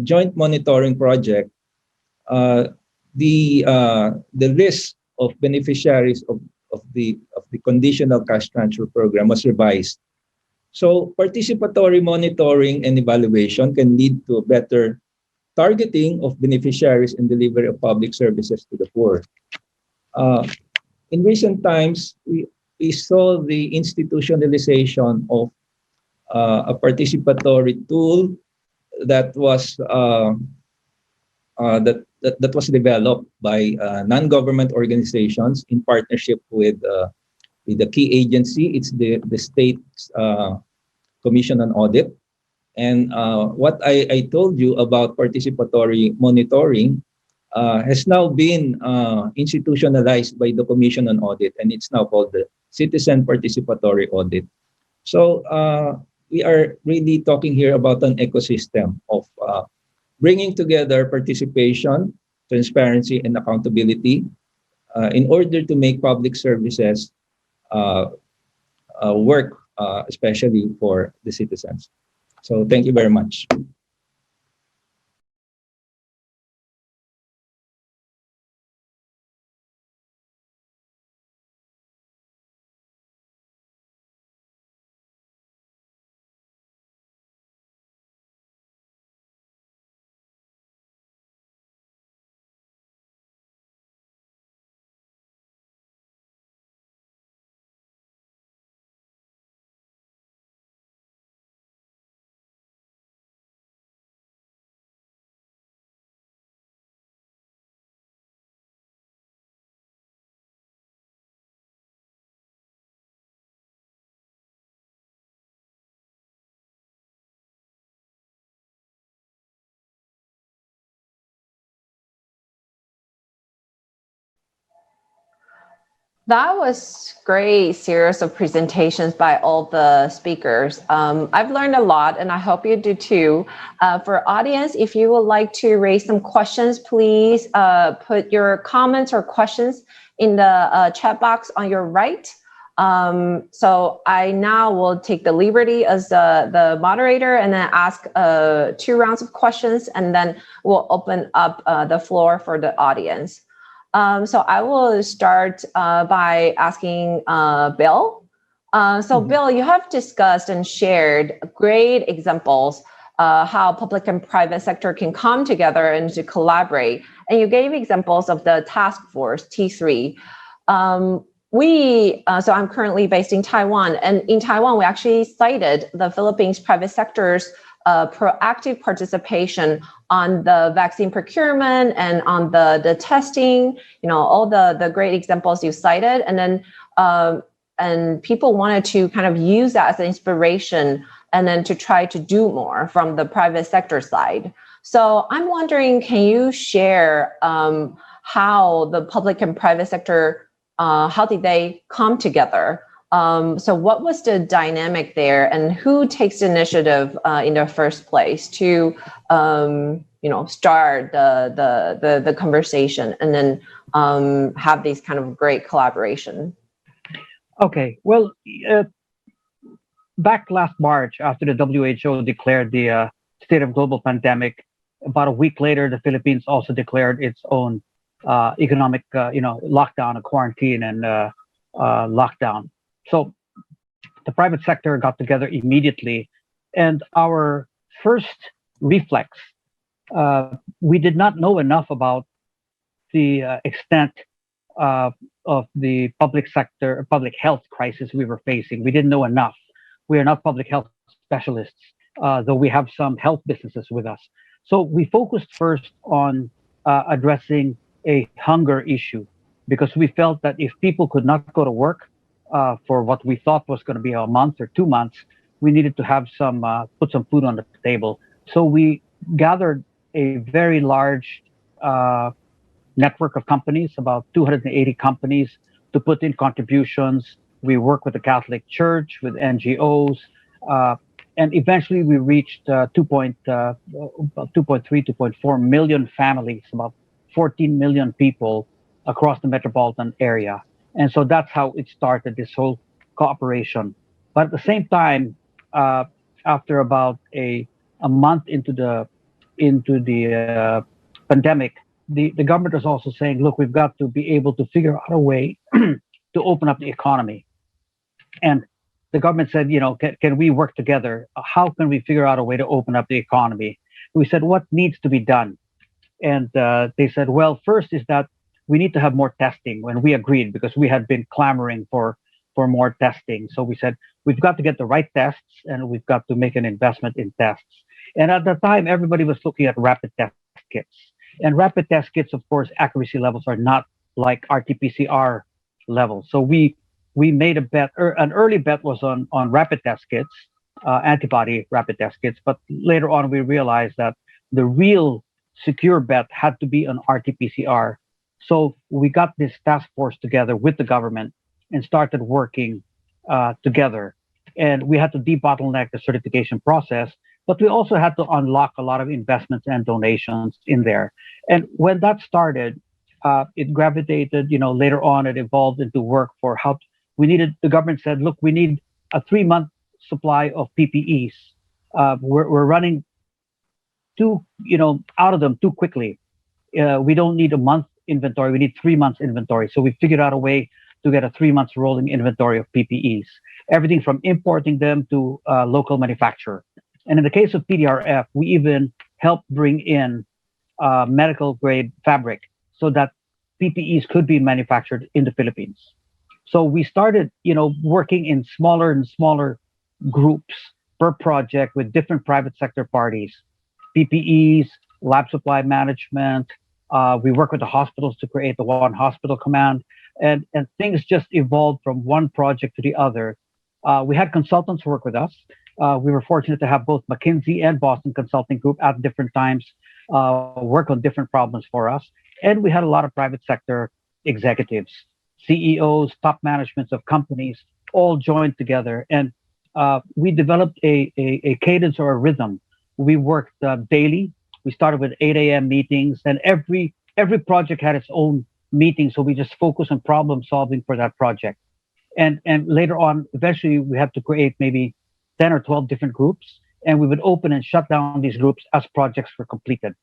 joint monitoring project, the list of beneficiaries of the conditional cash transfer program was revised. So participatory monitoring and evaluation can lead to a better targeting of beneficiaries and delivery of public services to the poor. In recent times, we saw the institutionalization of a participatory tool that was that was developed by non-government organizations in partnership with the key agency. It's the State's Commission on Audit. And what I told you about participatory monitoring has now been institutionalized by the Commission on Audit, and it's now called the Citizen Participatory Audit. So we are really talking here about an ecosystem of bringing together participation, transparency, and accountability in order to make public services work, especially for the citizens. So thank you very much. That was great series of presentations by all the speakers. I've learned a lot, and I hope you do too. For audience, if you would like to raise some questions, please put your comments or questions in the chat box on your right. So I now will take the liberty as the moderator and then ask 2 rounds of questions, and then we'll open up the floor for the audience. So I will start by asking Bill. Bill, you have discussed and shared great examples how public and private sector can come together and to collaborate. And you gave examples of the task force, T3. So I'm currently based in Taiwan, and in Taiwan, we actually cited the Philippines private sector's proactive participation on the vaccine procurement and on the testing, all the great examples you cited. And then and people wanted to kind of use that as an inspiration and then to try to do more from the private sector side. So I'm wondering, can you share how the public and private sector, how did they come together? So what was the dynamic there, and who takes the initiative in the first place to start the conversation and then have these kind of great collaboration? Okay, well, back last March, after the WHO declared the state of global pandemic, about a week later, the Philippines also declared its own economic, lockdown, a quarantine and lockdown. So the private sector got together immediately, and our first reflex, we did not know enough about the extent of the public sector, public health crisis we were facing. We didn't know enough. We are not public health specialists, though we have some health businesses with us. So we focused first on addressing a hunger issue, because we felt that if people could not go to work for what we thought was going to be a month or 2 months, we needed to have put some food on the table. So we gathered a very large network of companies, about 280 companies, to put in contributions. We work with the Catholic Church, with NGOs, and eventually we reached 2.3, 2.4 million families, about 14 million people across the metropolitan area. And so that's how it started, this whole cooperation. But at the same time, after about a month into the pandemic, the government was also saying, look, we've got to be able to figure out a way to open up the economy. And the government said, can we work together? How can we figure out a way to open up the economy? We said, what needs to be done? And they said, well, first is that we need to have more testing. When we agreed, because we had been clamoring for more testing. So we said, we've got to get the right tests, and we've got to make an investment in tests. And at the time, everybody was looking at rapid test kits. And rapid test kits, of course, accuracy levels are not like RT-PCR levels. So we made a bet, an early bet was on rapid test kits, antibody rapid test kits. But later on, we realized that the real secure bet had to be on RT-PCR. So we got this task force together with the government and started working together. And we had to debottleneck the certification process But we also had to unlock a lot of investments and donations in there. And when that started, it gravitated, later on it evolved into work for how the government said, look, we need a 3-month supply of PPEs. We're running out of them too quickly. We don't need a month inventory, we need 3 months inventory. So we figured out a way to get a 3 months rolling inventory of PPEs, everything from importing them to local manufacturer. And in the case of PDRF, we even helped bring in medical grade fabric so that PPEs could be manufactured in the Philippines. So we started, working in smaller and smaller groups per project with different private sector parties, PPEs, lab supply management. We work with the hospitals to create the One Hospital Command, and things just evolved from one project to the other. We had consultants work with us. We were fortunate to have both McKinsey and Boston Consulting Group at different times work on different problems for us. And we had a lot of private sector executives, CEOs, top managements of companies, all joined together. And we developed a cadence or a rhythm. We worked daily. We started with 8 a.m. meetings, and every project had its own meeting. So we just focused on problem solving for that project. And later on, eventually we had to create maybe 10 or 12 different groups, and we would open and shut down these groups as projects were completed.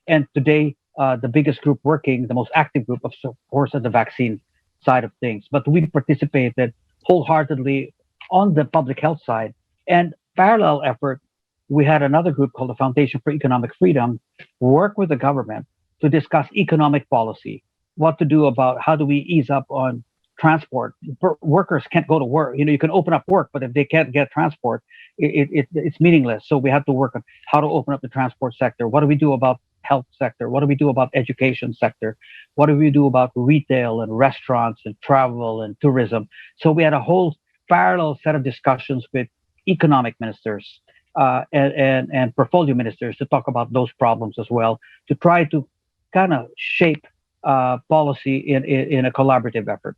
And today, the biggest group working, the most active group, of course, is the vaccine side of things. But we participated wholeheartedly on the public health side. And parallel effort, we had another group called the Foundation for Economic Freedom work with the government to discuss economic policy, what to do about how do we ease up on transport. Workers can't go to work. You can open up work, but if they can't get transport, it's meaningless. So we have to work on how to open up the transport sector. What do we do about health sector? What do we do about education sector? What do we do about retail and restaurants and travel and tourism? So we had a whole parallel set of discussions with economic ministers and portfolio ministers to talk about those problems as well, to try to kind of shape policy in a collaborative effort.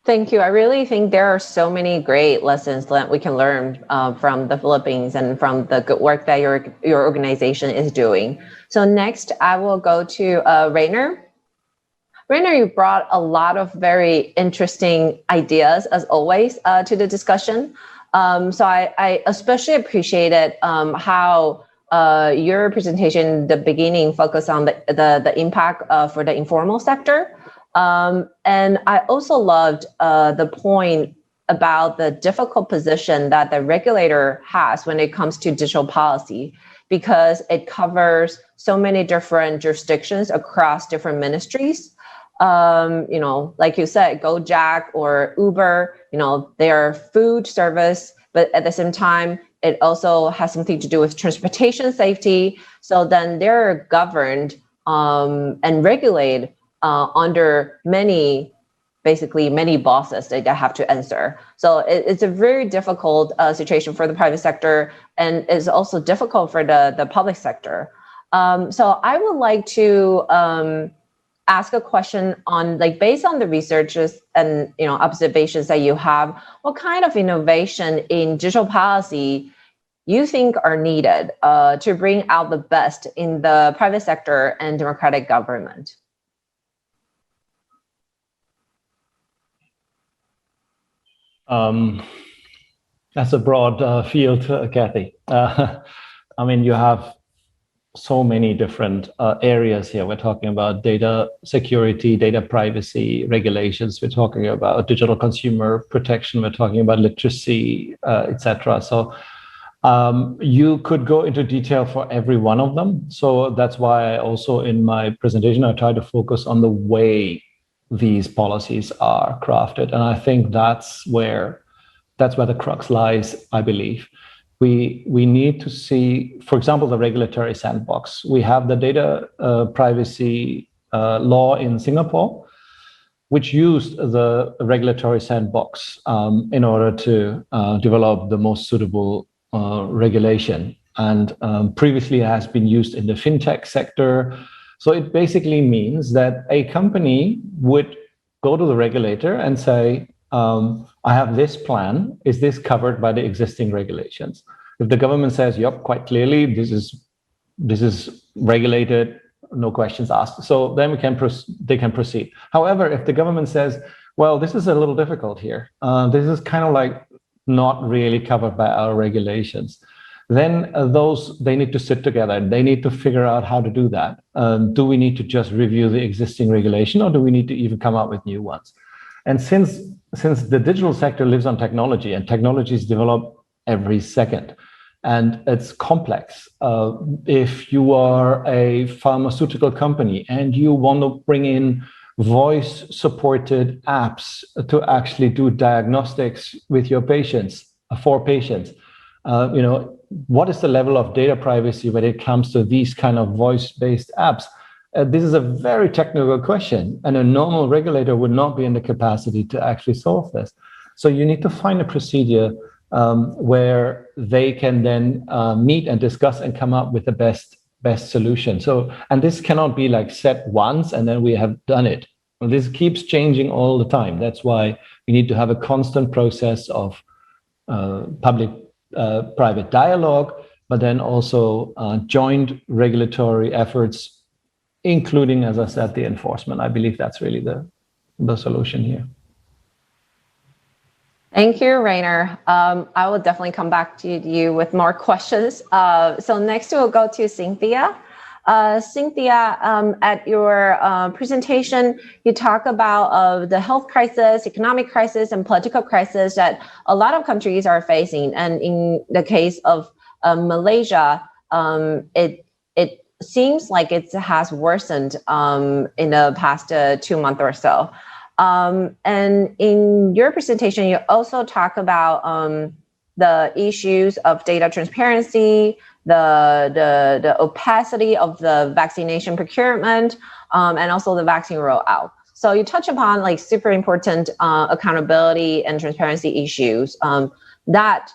Thank you. I really think there are so many great lessons that we can learn from the Philippines and from the good work that your organization is doing. So next, I will go to Rainer. Rainer, you brought a lot of very interesting ideas, as always, to the discussion. So I especially appreciated how your presentation in the beginning focused on the impact for the informal sector. And I also loved the point about the difficult position that the regulator has when it comes to digital policy, because it covers so many different jurisdictions across different ministries. Like you said, Gojek or Uber, they're food service, but at the same time, it also has something to do with transportation safety. So then they're governed and regulated under many bosses that they have to answer. So it's a very difficult situation for the private sector, and it's also difficult for the public sector. So I would like to ask a question on, based on the researches and observations that you have, what kind of innovation in digital policy you think are needed to bring out the best in the private sector and democratic government? That's a broad field, Kathy. You have so many different areas here. We're talking about data security, data privacy regulations. We're talking about digital consumer protection. We're talking about literacy, etc. So you could go into detail for every one of them. So that's why I also, in my presentation, I try to focus on the way these policies are crafted. And I think that's where the crux lies, I believe. We need to see, for example, the regulatory sandbox. We have the data privacy law in Singapore, which used the regulatory sandbox in order to develop the most suitable regulation. And previously has been used in the fintech sector. So it basically means that a company would go to the regulator and say, I have this plan. Is this covered by the existing regulations? If the government says, yep, quite clearly, this is regulated, no questions asked, so then they can proceed. However, if the government says, well, this is a little difficult here, this is kind of like not really covered by our regulations, then they need to sit together. They need to figure out how to do that. Do we need to just review the existing regulation, or do we need to even come up with new ones? And since the digital sector lives on technology, and technologies develop every second, and it's complex. If you are a pharmaceutical company and you want to bring in voice-supported apps to actually do diagnostics with your patients, for patients, what is the level of data privacy when it comes to these kind of voice-based apps? This is a very technical question, and a normal regulator would not be in the capacity to actually solve this. So you need to find a procedure where they can then meet and discuss and come up with the best solution. So, and this cannot be like set once and then we have done it. Well, this keeps changing all the time. That's why we need to have a constant process of public-private dialogue, but then also joint regulatory efforts, including, as I said, the enforcement. I believe that's really the solution here. Thank you, Rainer. I will definitely come back to you with more questions. So next we'll go to Cynthia. Cynthia, at your presentation, you talk about the health crisis, economic crisis, and political crisis that a lot of countries are facing. And in the case of Malaysia, it seems like it has worsened in the past 2 months or so. And in your presentation, you also talk about the issues of data transparency, the opacity of the vaccination procurement, and also the vaccine rollout. So you touch upon like super important accountability and transparency issues that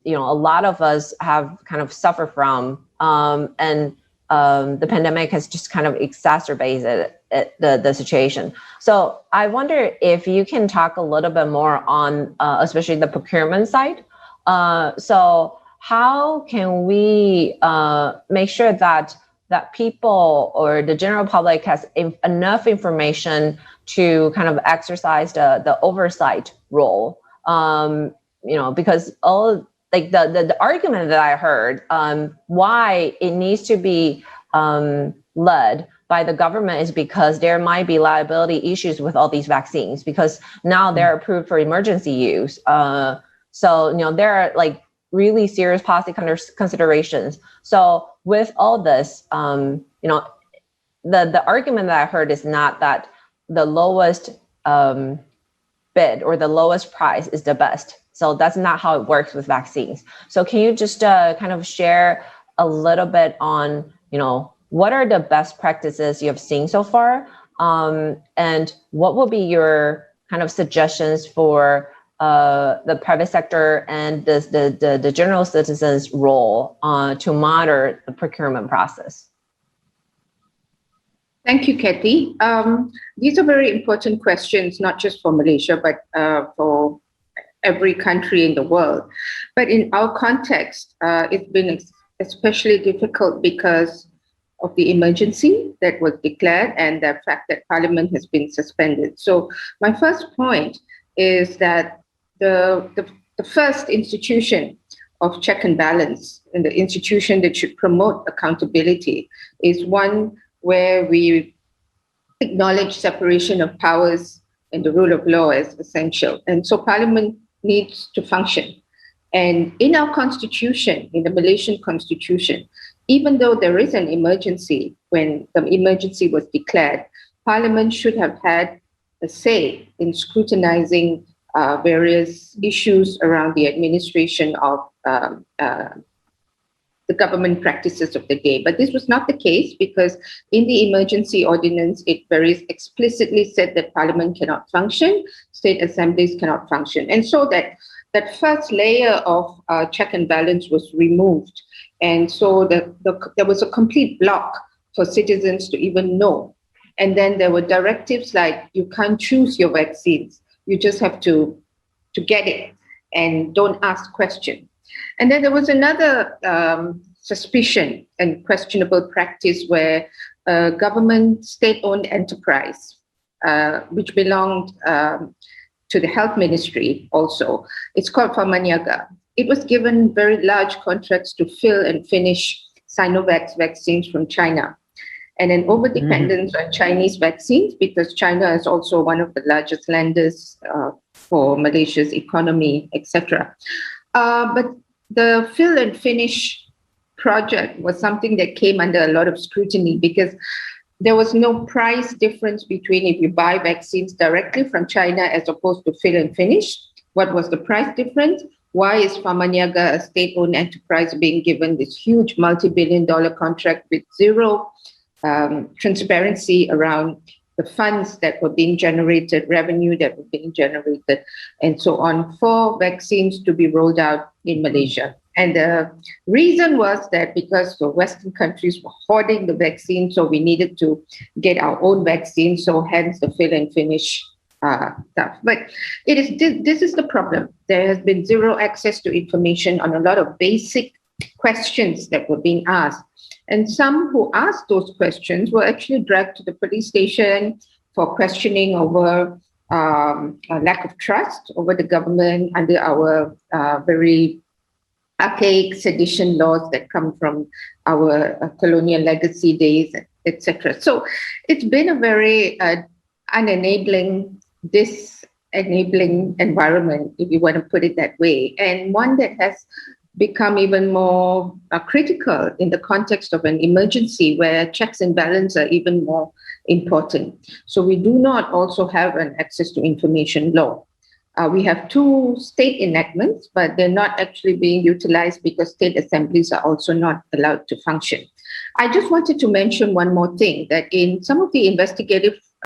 a lot of us have kind of suffered from, and the pandemic has just kind of exacerbated the situation. So I wonder if you can talk a little bit more on especially the procurement side. So how can we make sure that people or the general public has enough information to kind of exercise the oversight role? Because all like the argument that I heard why it needs to be led by the government is because there might be liability issues with all these vaccines, because now they're approved for emergency use. So there are like really serious policy considerations. So with all this, the argument that I heard is not that the lowest bid or the lowest price is the best. So that's not how it works with vaccines. So can you just kind of share a little bit on, what are the best practices you have seen so far? And what will be your kind of suggestions for the private sector and the general citizens' role to monitor the procurement process? Thank you, Kathy. These are very important questions, not just for Malaysia, but for every country in the world. But in our context, it's been especially difficult because of the emergency that was declared and the fact that Parliament has been suspended. So my first point is that the first institution of check and balance, and the institution that should promote accountability, is one where we acknowledge separation of powers and the rule of law as essential. And so Parliament needs to function. And in our constitution, in the Malaysian constitution, even though there is an emergency, when the emergency was declared, Parliament should have had a say in scrutinizing various issues around the administration of the government practices of the day. But this was not the case, because in the emergency ordinance, it very explicitly said that Parliament cannot function, state assemblies cannot function. And so that first layer of check and balance was removed. And so there was a complete block for citizens to even know. And then there were directives like, you can't choose your vaccines. You just have to get it and don't ask questions. And then there was another suspicion and questionable practice where a government state-owned enterprise, which belonged to the health ministry also, it's called Pharmaniaga. It was given very large contracts to fill and finish Sinovac vaccines from China, and an over-dependence on Chinese vaccines, because China is also one of the largest lenders for Malaysia's economy, etc. But the fill and finish project was something that came under a lot of scrutiny because there was no price difference between if you buy vaccines directly from China as opposed to fill and finish. What was the price difference? Why is Pharmaniaga, a state-owned enterprise, being given this huge multi-billion-dollar contract with zero transparency around the funds that were being generated, revenue that were being generated, and so on, for vaccines to be rolled out in Malaysia? And the reason was that because the Western countries were hoarding the vaccine, so we needed to get our own vaccine, so hence the fill and finish stuff. But this is the problem. There has been zero access to information on a lot of basic questions that were being asked. And some who asked those questions were actually dragged to the police station for questioning over a lack of trust over the government under our very archaic sedition laws that come from our colonial legacy days, etc. So it's been a very unenabling, disenabling environment, if you want to put it that way, and one that has become even more critical in the context of an emergency where checks and balances are even more important. So we do not also have an access to information law. We have 2 state enactments, but they're not actually being utilized because state assemblies are also not allowed to function. I just wanted to mention one more thing, that in some of the investigative